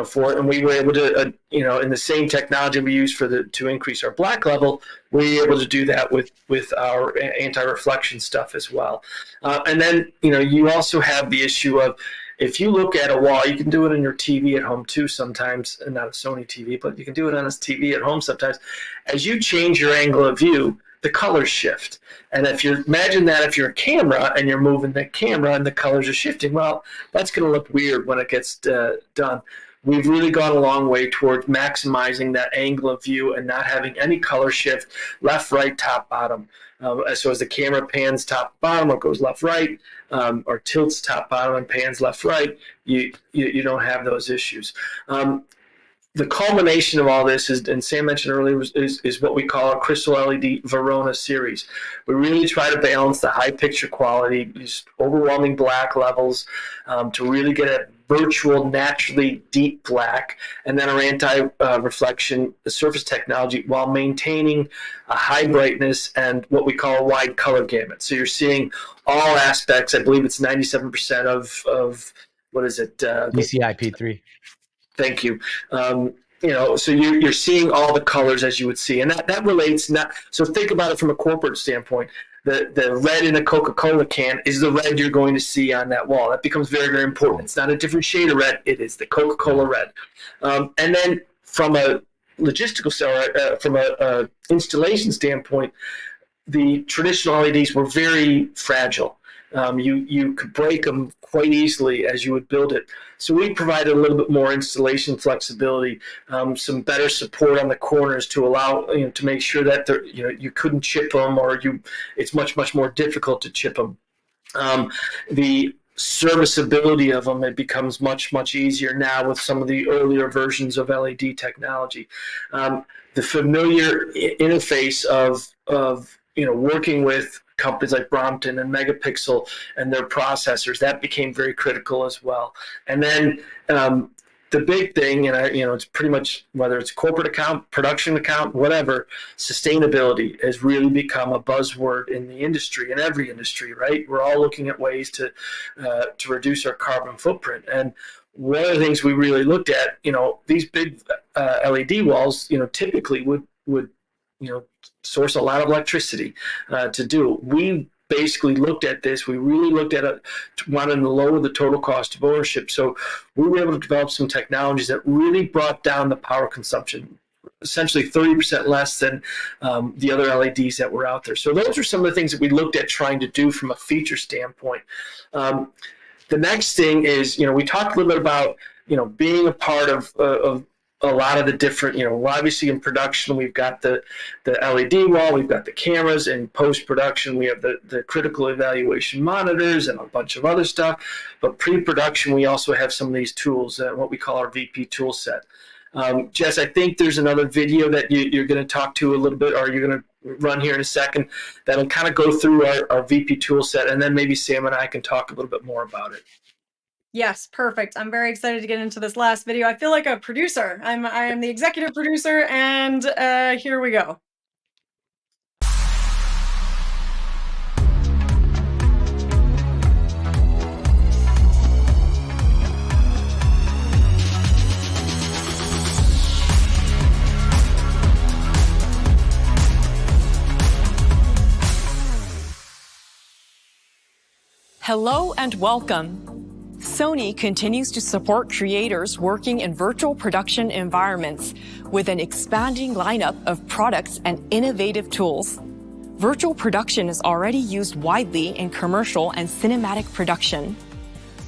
for it, and we were able to, in the same technology we use to increase our black level, we were able to do that with our anti-reflection stuff as well. And then, you also have the issue of, if you look at a wall, you can do it on your TV at home too sometimes, and not a Sony TV, but you can do it on a TV at home sometimes. As you change your angle of view, the colors shift. And if you imagine that if you're a camera and you're moving the camera and the colors are shifting, well, that's going to look weird when it gets done. We've really gone a long way towards maximizing that angle of view and not having any color shift, left, right, top, bottom. So as the camera pans top, bottom, or goes left, right, or tilts top, bottom, and pans left, right, you don't have those issues. The culmination of all this is, and Sam mentioned earlier, is what we call our Crystal LED Verona series. We really try to balance the high picture quality, these overwhelming black levels, to really get a virtual, naturally deep black, and then our anti-reflection surface technology while maintaining a high brightness and what we call a wide color gamut. So you're seeing all aspects. I believe it's 97% of what is it? DCI P3. Thank you. So you're seeing all the colors as you would see, and that relates not. So think about it from a corporate standpoint. The red in a Coca-Cola can is the red you're going to see on that wall. That becomes very, very important. It's not a different shade of red. It is the Coca-Cola red. And then from a logistical from a installation standpoint, the traditional LEDs were very fragile. You could break them quite easily as you would build it. So we provided a little bit more installation flexibility, some better support on the corners to allow, to make sure that you couldn't chip them, or it's much more difficult to chip them. The serviceability of them, it becomes much easier now with some of the earlier versions of LED technology. The familiar interface of working with companies like Brompton and Megapixel and their processors, that became very critical as well. And then the big thing, and it's pretty much, whether it's corporate account, production account, whatever, sustainability has really become a buzzword in the industry, in every industry, right? We're all looking at ways to reduce our carbon footprint. And one of the things we really looked at, these big LED walls, typically would source a lot of electricity to do. We basically looked at this. We really looked at it, wanting to lower the total cost of ownership. So we were able to develop some technologies that really brought down the power consumption, essentially 30% less than the other LEDs that were out there. So those are some of the things that we looked at trying to do from a feature standpoint. The next thing is, we talked a little bit about, being a part of a lot of the different, obviously in production, we've got the LED wall, we've got the cameras. In post-production, we have the critical evaluation monitors and a bunch of other stuff. But pre-production, we also have some of these tools, what we call our VP tool set. Jess, I think there's another video that you're going to talk to a little bit, or you're going to run here in a second, that'll kind of go through our VP tool set, and then maybe Sam and I can talk a little bit more about it. Yes, perfect. I'm very excited to get into this last video. I feel like a producer. I am the executive producer, and here we go. Hello and welcome. Sony continues to support creators working in virtual production environments with an expanding lineup of products and innovative tools. Virtual production is already used widely in commercial and cinematic production.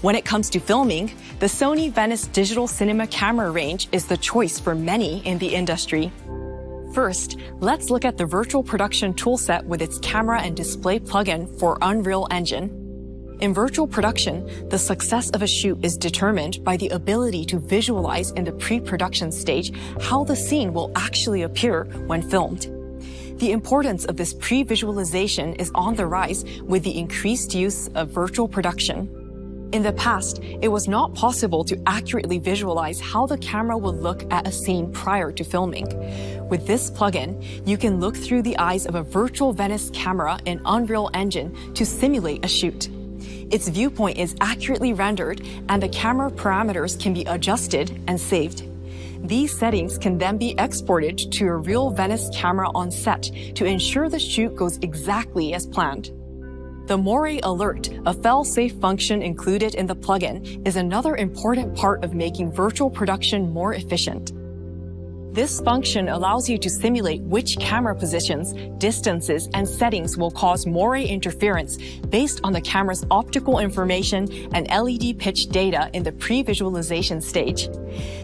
When it comes to filming, the Sony Venice digital cinema camera range is the choice for many in the industry. First, let's look at the virtual production toolset with its camera and display plugin for Unreal Engine. In virtual production, the success of a shoot is determined by the ability to visualize in the pre-production stage how the scene will actually appear when filmed. The importance of this pre-visualization is on the rise with the increased use of virtual production. In the past, it was not possible to accurately visualize how the camera will look at a scene prior to filming. With this plugin, you can look through the eyes of a virtual Venice camera in Unreal Engine to simulate a shoot. its viewpoint is accurately rendered and the camera parameters can be adjusted and saved. These settings can then be exported to your real Venice camera on set to ensure the shoot goes exactly as planned. The Moray Alert, a fail-safe function included in the plugin, is another important part of making virtual production more efficient. This function allows you to simulate which camera positions, distances, and settings will cause Moray interference based on the camera's optical information and LED pitch data in the pre-visualization stage.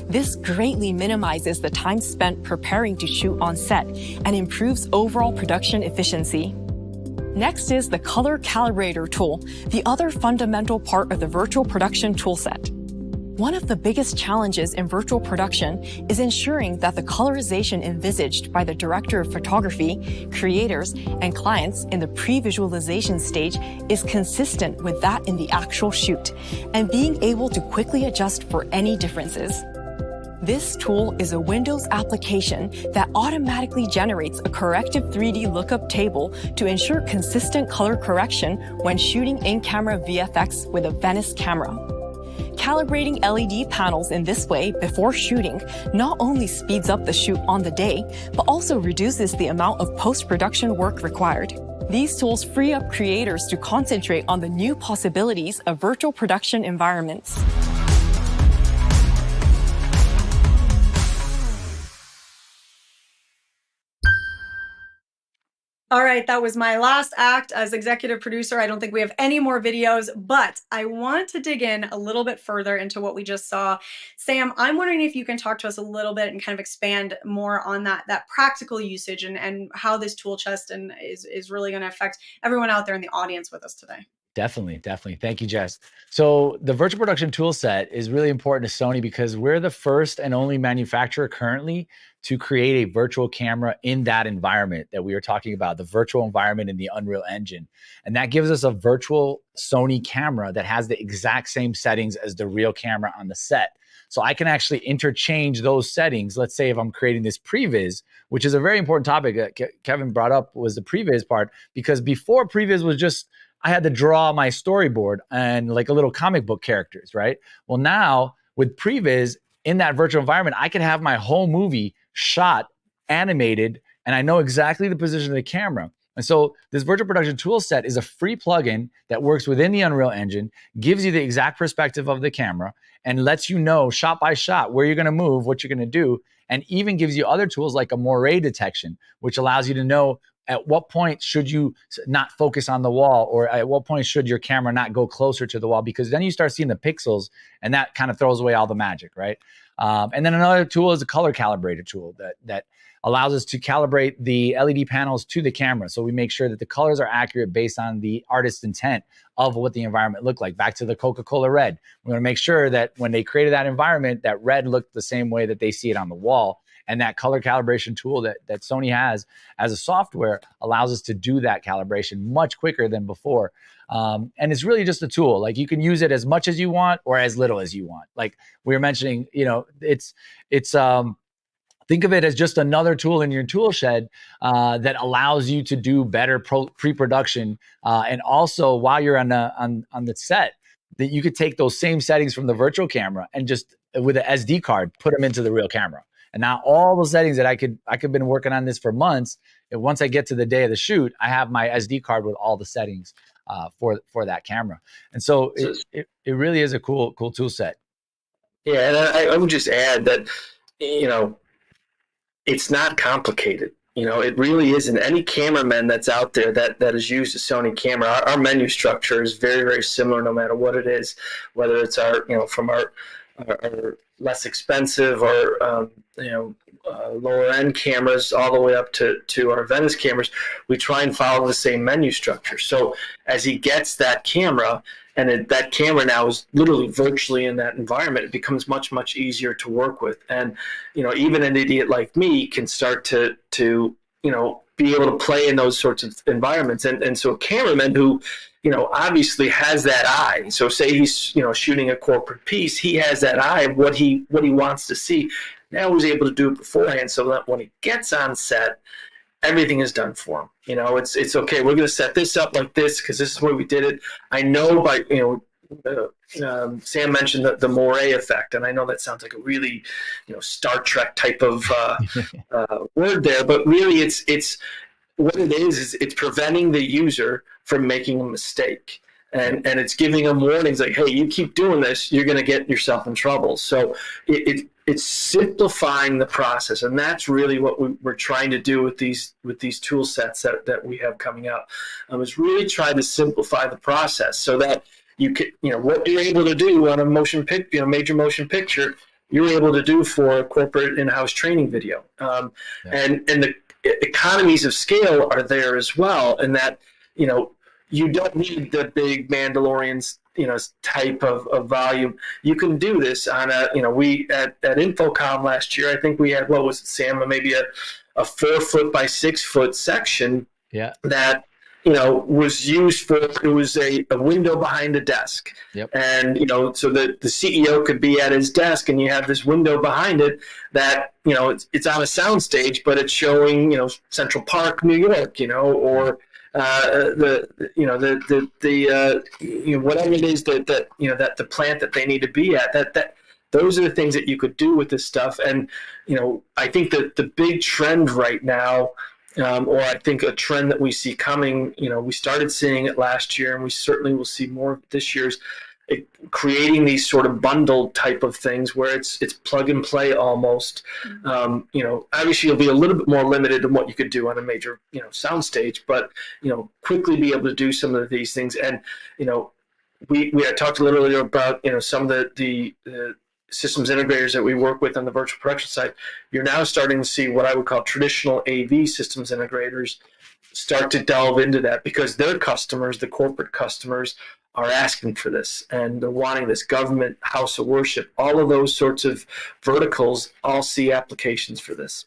This greatly minimizes the time spent preparing to shoot on set and improves overall production efficiency. Next is the Color Calibrator tool, the other fundamental part of the virtual production toolset. One of the biggest challenges in virtual production is ensuring that the colorization envisaged by the director of photography, creators, and clients in the pre-visualization stage is consistent with that in the actual shoot, and being able to quickly adjust for any differences. This tool is a Windows application that automatically generates a corrective 3D lookup table to ensure consistent color correction when shooting in-camera VFX with a Venice camera. Calibrating LED panels in this way before shooting not only speeds up the shoot on the day, but also reduces the amount of post-production work required. These tools free up creators to concentrate on the new possibilities of virtual production environments. All right, that was my last act as executive producer. I don't think we have any more videos, but I want to dig in a little bit further into what we just saw. Sam, I'm wondering if you can talk to us a little bit and kind of expand more on that practical usage and how this tool chest is really going to affect everyone out there in the audience with us today. Definitely. Thank you, Jess. So the virtual production tool set is really important to Sony because we're the first and only manufacturer currently to create a virtual camera in that environment that we were talking about, the virtual environment in the Unreal Engine. And that gives us a virtual Sony camera that has the exact same settings as the real camera on the set. So I can actually interchange those settings. Let's say if I'm creating this previs, which is a very important topic that Kevin brought up, was the previs part, because before previs was just, I had to draw my storyboard and like a little comic book characters, right? Well, now with previs in that virtual environment, I can have my whole movie shot, animated, and I know exactly the position of the camera. And so this virtual production tool set is a free plugin that works within the Unreal Engine, gives you the exact perspective of the camera, and lets you know shot by shot where you're going to move, what you're going to do, and even gives you other tools like a moire detection, which allows you to know at what point should you not focus on the wall, or at what point should your camera not go closer to the wall, because then you start seeing the pixels and that kind of throws away all the magic, right? And then another tool is a color calibrator tool that allows us to calibrate the LED panels to the camera. So we make sure that the colors are accurate based on the artist's intent of what the environment looked like. Back to the Coca-Cola red. We want to make sure that when they created that environment, that red looked the same way that they see it on the wall. And that color calibration tool that Sony has as a software allows us to do that calibration much quicker than before. And it's really just a tool. Like you can use it as much as you want or as little as you want. Like we were mentioning, you know, it's think of it as just another tool in your tool shed that allows you to do better pre-production. And also while you're on the set, that you could take those same settings from the virtual camera and just with an SD card, put them into the real camera. And now all the settings that I could been working on this for months. And once I get to the day of the shoot, I have my SD card with all the settings for that camera. And so it really is a cool tool set. Yeah, and I would just add that, you know, it's not complicated. You know, it really isn't. Any cameraman that's out there that has used a Sony camera, our menu structure is very, very similar no matter what it is, whether it's our, you know, from our less expensive or lower end cameras all the way up to our Venice cameras. We try and follow the same menu structure. So as he gets that camera, and that camera now is literally virtually in that environment, it becomes much, much easier to work with. And, you know, even an idiot like me can start to you know, be able to play in those sorts of environments. And so a cameraman who, you know, obviously has that eye. So say he's, you know, shooting a corporate piece, he has that eye of what he wants to see. Now he's able to do it beforehand so that when he gets on set, everything is done for them. You know, it's okay. We're going to set this up like this because this is the way we did it. I know by, Sam mentioned the Moray effect, and I know that sounds like a really, Star Trek type of word there, but really it's what it is it's preventing the user from making a mistake. And it's giving them warnings like, hey, you keep doing this, you're going to get yourself in trouble. So it's simplifying the process, and that's really what we're trying to do with these tool sets that we have coming out. Is really try to simplify the process so that you can, what you're able to do on a major motion picture, you're able to do for a corporate in-house training video. And the economies of scale are there as well, in that you don't need the big Mandalorians, type of volume. You can do this on we at Infocom last year, I think we had, what was it, Sam, maybe a 4 foot by 6 foot section that, was used for, it was a window behind a desk. Yep. And, so the CEO could be at his desk, and you have this window behind it that, it's on a sound stage, but it's showing, Central Park, New York, or whatever it is that the plant that they need to be at, that those are the things that you could do with this stuff. And I think that the big trend right now, or I think a trend that we see coming, we started seeing it last year, and we certainly will see more this year's creating these sort of bundled type of things where it's plug and play almost. Obviously you'll be a little bit more limited in what you could do on a major, soundstage, but, quickly be able to do some of these things. And, we had talked a little earlier about, some of the systems integrators that we work with on the virtual production side. You're now starting to see what I would call traditional AV systems integrators start to delve into that, because their customers, the corporate customers, are asking for this, and they're wanting this. Government, house of worship, all of those sorts of verticals all see applications for this.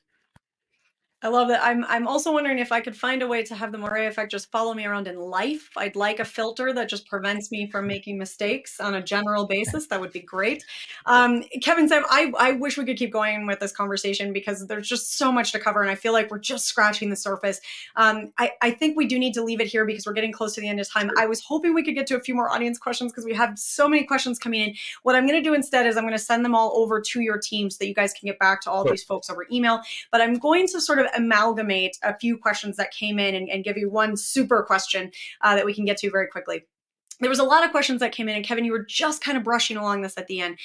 I love that. I'm also wondering if I could find a way to have the Moray effect just follow me around in life. I'd like a filter that just prevents me from making mistakes on a general basis. That would be great. Kevin, Sam, I wish we could keep going with this conversation, because there's just so much to cover, and I feel like we're just scratching the surface. I think we do need to leave it here because we're getting close to the end of time. I was hoping we could get to a few more audience questions because we have so many questions coming in. What I'm going to do instead is I'm going to send them all over to your team so that you guys can get back to all these folks over email. But I'm going to sort of amalgamate a few questions that came in and give you one super question that we can get to very quickly. There was a lot of questions that came in, and Kevin, you were just kind of brushing along this at the end,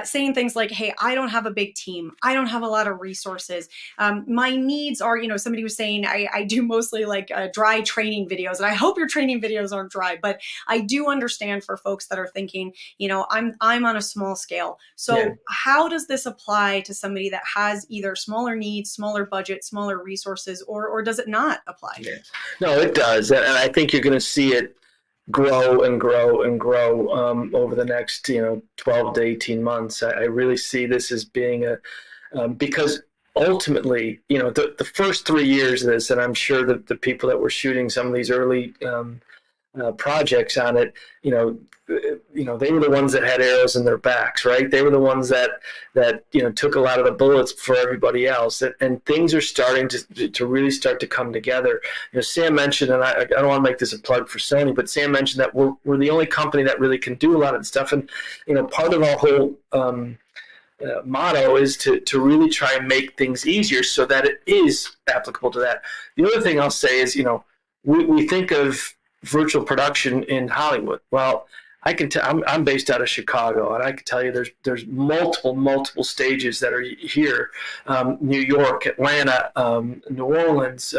saying things like, hey, I don't have a big team. I don't have a lot of resources. My needs are, somebody was saying, I do mostly like dry training videos, and I hope your training videos aren't dry, but I do understand for folks that are thinking, I'm on a small scale. So how does this apply to somebody that has either smaller needs, smaller budget, smaller resources, or does it not apply? Yeah. No, it does. And I think you're going to see it grow and grow and grow over the next 12 to 18 months. I really see this as being because ultimately the first 3 years of this, and I'm sure that the people that were shooting some of these early projects on it, they were the ones that had arrows in their backs, right? They were the ones that took a lot of the bullets for everybody else, and things are starting to really start to come together. Sam mentioned, and I don't want to make this a plug for Sony, but Sam mentioned that we're the only company that really can do a lot of the stuff, and part of our whole motto is to really try and make things easier so that it is applicable to that. The other thing I'll say is, we think of virtual production in Hollywood. Well, I can tell I'm based out of Chicago, and I can tell you there's multiple stages that are here. New York, Atlanta, New Orleans,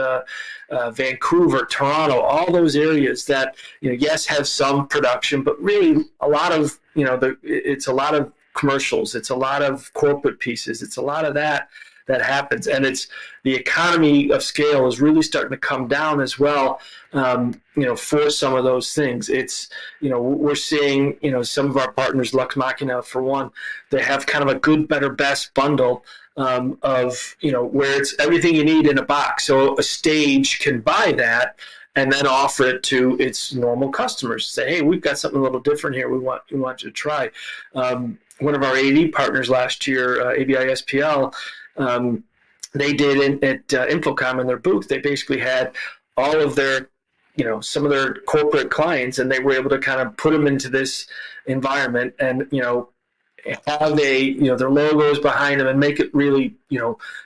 Vancouver, Toronto, all those areas that yes, have some production, but really a lot of it's a lot of commercials, it's a lot of corporate pieces, it's a lot of that happens, and it's the economy of scale is really starting to come down as well. For some of those things, it's we're seeing some of our partners, Lux Machina for one, they have kind of a good, better, best bundle of where it's everything you need in a box. So a stage can buy that and then offer it to its normal customers. Say, hey, we've got something a little different here. We want you to try. One of our AV partners last year, ABI SPL. they did at Infocom in their booth. They basically had all of their, some of their corporate clients, and they were able to kind of put them into this environment and, have their logos behind them and make it really,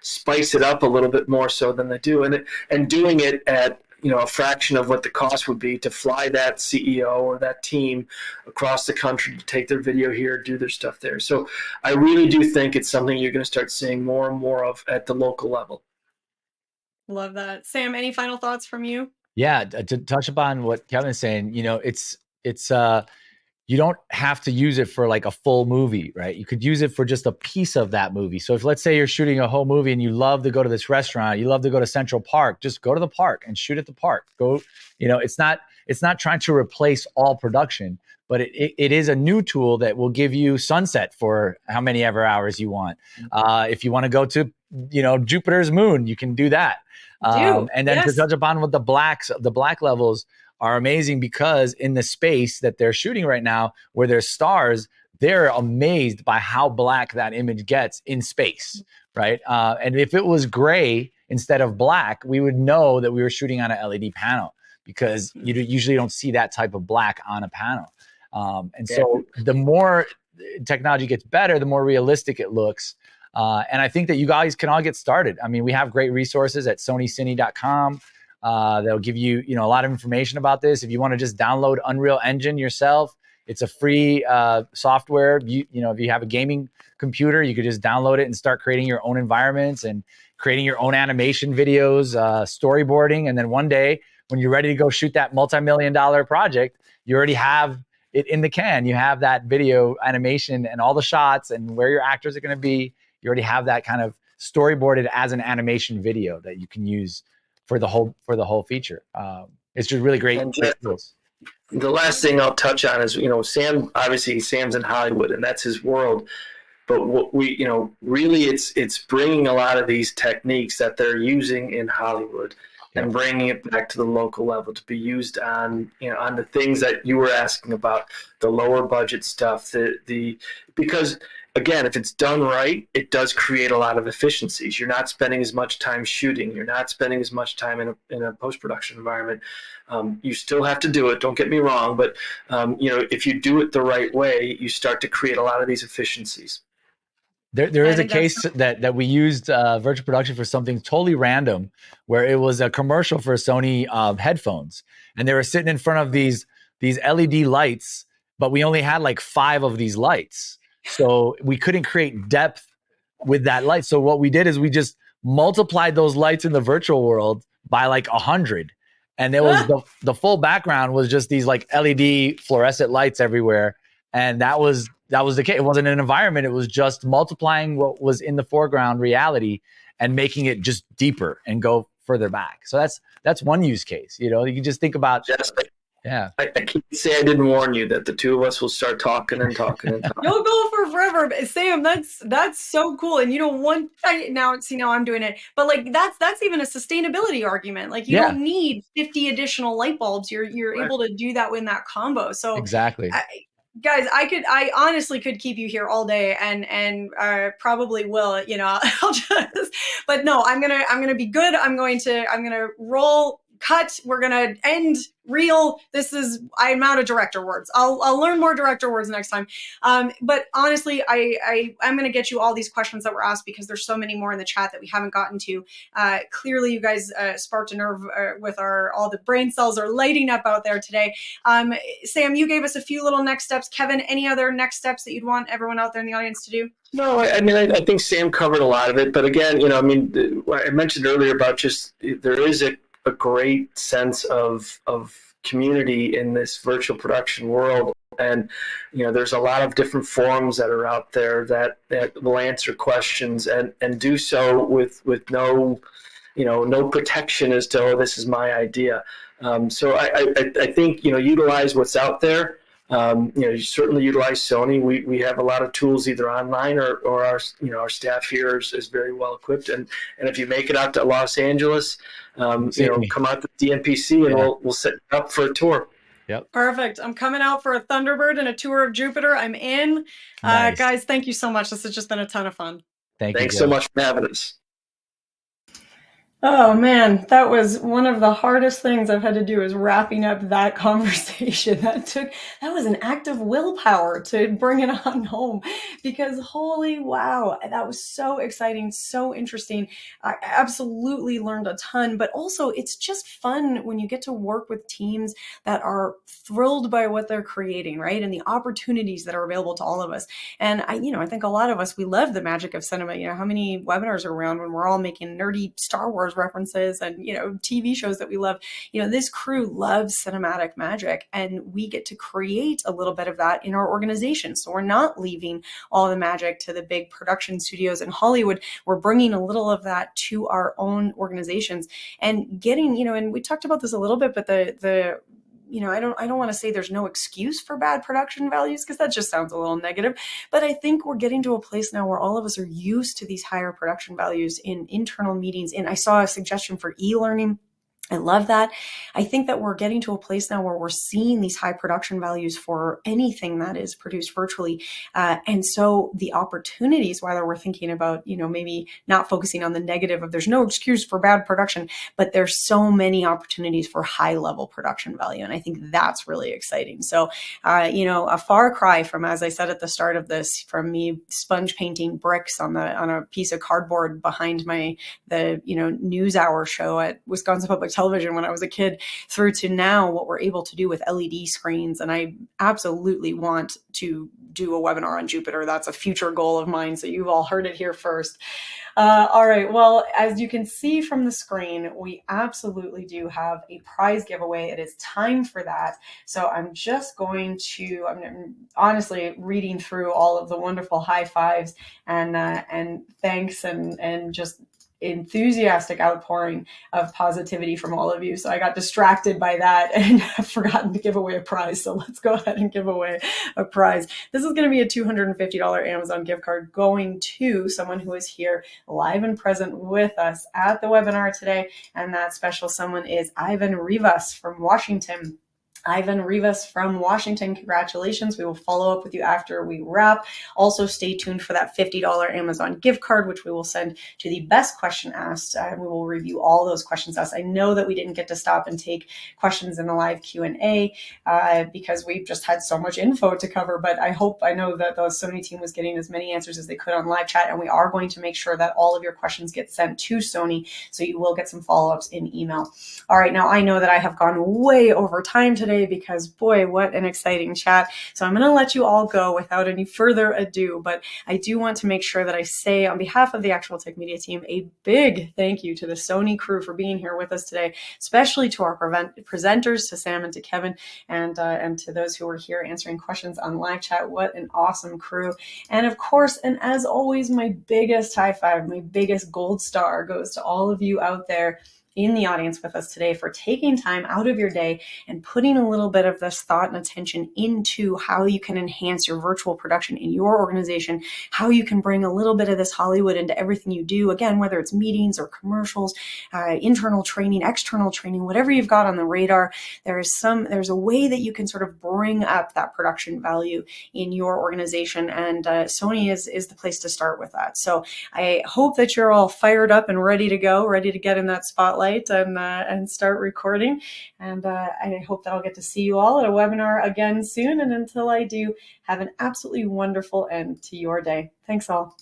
spice it up a little bit more so than they do. And doing it at, a fraction of what the cost would be to fly that CEO or that team across the country to take their video here, do their stuff there. So I really do think it's something you're going to start seeing more and more of at the local level. Love that. Sam, any final thoughts from you? Yeah, to touch upon what Kevin's saying, it's you don't have to use it for like a full movie, right? You could use it for just a piece of that movie. So if, let's say, you're shooting a whole movie and you love to go to this restaurant, you love to go to Central Park, just go to the park and shoot at the park. Go, it's not trying to replace all production, but it is a new tool that will give you sunset for how many ever hours you want. If you want to go to, Jupiter's moon, you can do that. And then to touch upon with the black levels are amazing, because in the space that they're shooting right now, where there's stars, they're amazed by how black that image gets in space, right? And if it was gray instead of black, we would know that we were shooting on an LED panel, because you usually don't see that type of black on a panel. So the more technology gets better, the more realistic it looks. And I think that you guys can all get started. I mean, we have great resources at sonycine.com. They'll give you, a lot of information about this. If you want to just download Unreal Engine yourself, it's a free software. If you have a gaming computer, you could just download it and start creating your own environments and creating your own animation videos, storyboarding. And then one day, when you're ready to go shoot that multi-million-dollar project, you already have it in the can. You have that video animation and all the shots and where your actors are going to be. You already have that kind of storyboarded as an animation video that you can use for the whole feature. It's just really great. The last thing I'll touch on is, Sam's in Hollywood and that's his world. But what we, really it's bringing a lot of these techniques that they're using in Hollywood and bringing it back to the local level to be used on, on the things that you were asking about, the lower budget stuff, because again, if it's done right, it does create a lot of efficiencies. You're not spending as much time shooting. You're not spending as much time in a post-production environment. You still have to do it, don't get me wrong, but if you do it the right way, you start to create a lot of these efficiencies. There is a case that we used virtual production for something totally random, where it was a commercial for Sony headphones, and they were sitting in front of these LED lights, but we only had like 5 of these lights. So we couldn't create depth with that light. So what we did is we just multiplied those lights in the virtual world by like 100. And there was the full background was just these like LED fluorescent lights everywhere. And that was the case. It wasn't an environment. It was just multiplying what was in the foreground reality and making it just deeper and go further back. So that's one use case. You can just think about. Yeah. I can't say I didn't warn you that the two of us will start talking and talking and talking. You'll go for forever. But Sam, that's so cool. And now I'm doing it. But like that's even a sustainability argument. Like you don't need 50 additional light bulbs. You're able to do that in that combo. So exactly. Guys, I honestly could keep you here all day and probably will, but no, I'm gonna be good. I'm gonna roll. Cut. We're gonna end reel. I'm out of director words. I'll learn more director words next time. But honestly, I'm gonna get you all these questions that were asked because there's so many more in the chat that we haven't gotten to. Clearly, you guys sparked a nerve with all the brain cells are lighting up out there today. Sam, you gave us a few little next steps. Kevin, any other next steps that you'd want everyone out there in the audience to do? No, I think Sam covered a lot of it. But again, I mentioned earlier about just there is a great sense of community in this virtual production world, and there's a lot of different forums that are out there that will answer questions and do so with no protection as to, oh, this is my idea. So I think utilize what's out there. You certainly utilize Sony. We have a lot of tools either online or our staff here is very well equipped. And if you make it out to Los Angeles, come out to DMPC and we'll set you up for a tour. Yep. Perfect. I'm coming out for a Thunderbird and a tour of Jupiter. I'm in. Nice. Guys, thank you so much. This has just been a ton of fun. Thanks so much for having us. Oh man, that was one of the hardest things I've had to do, is wrapping up that conversation. That was an act of willpower to bring it on home, because holy wow, that was so exciting, so interesting. I absolutely learned a ton, but also it's just fun when you get to work with teams that are thrilled by what they're creating, right? And the opportunities that are available to all of us. And I think a lot of us, we love the magic of cinema. How many webinars are around when we're all making nerdy Star Wars references and, TV shows that we love. This crew loves cinematic magic, and we get to create a little bit of that in our organization. So we're not leaving all the magic to the big production studios in Hollywood. We're bringing a little of that to our own organizations and getting, and we talked about this a little bit, but I don't want to say there's no excuse for bad production values, because that just sounds a little negative. But I think we're getting to a place now where all of us are used to these higher production values in internal meetings. And I saw a suggestion for e-learning. I love that. I think that we're getting to a place now where we're seeing these high production values for anything that is produced virtually. And so the opportunities, whether we're thinking about, maybe not focusing on the negative of there's no excuse for bad production, but there's so many opportunities for high level production value. And I think that's really exciting. So, a far cry from, as I said at the start of this, from me sponge painting bricks on a piece of cardboard behind the news hour show at Wisconsin Public Television when I was a kid, through to now what we're able to do with LED screens. And I absolutely want to do a webinar on Jupyter. That's a future goal of mine. So you've all heard it here first. All right. Well, as you can see from the screen, we absolutely do have a prize giveaway. It is time for that. So I'm honestly reading through all of the wonderful high fives and thanks and just enthusiastic outpouring of positivity from all of you. So I got distracted by that and have forgotten to give away a prize. So let's go ahead and give away a prize. This is going to be a $250 Amazon gift card going to someone who is here live and present with us at the webinar today. And that special someone is Ivan Rivas from Washington. Ivan Rivas from Washington, congratulations. We will follow up with you after we wrap. Also, stay tuned for that $50 Amazon gift card, which we will send to the best question asked, and we will review all those questions asked. I know that we didn't get to stop and take questions in the live Q&A because we've just had so much info to cover, but I know that the Sony team was getting as many answers as they could on live chat, and we are going to make sure that all of your questions get sent to Sony, so you will get some follow-ups in email. All right, now I know that I have gone way over time today, because boy, what an exciting chat. So I'm going to let you all go without any further ado, but I do want to make sure that I say on behalf of the Actual Tech Media team, a big thank you to the Sony crew for being here with us today, especially to our presenters, to Sam and to Kevin, and to those who were here answering questions on live chat. What an awesome crew. And of course, and as always, my biggest high five, my biggest gold star goes to all of you out there in the audience with us today for taking time out of your day and putting a little bit of this thought and attention into how you can enhance your virtual production in your organization, how you can bring a little bit of this Hollywood into everything you do. Again, whether it's meetings or commercials, internal training, external training, whatever you've got on the radar, there's a way that you can sort of bring up that production value in your organization. And Sony is the place to start with that. So I hope that you're all fired up and ready to go, ready to get in that spotlight and start recording. And I hope that I'll get to see you all at a webinar again soon. And until I do, have an absolutely wonderful end to your day. Thanks all.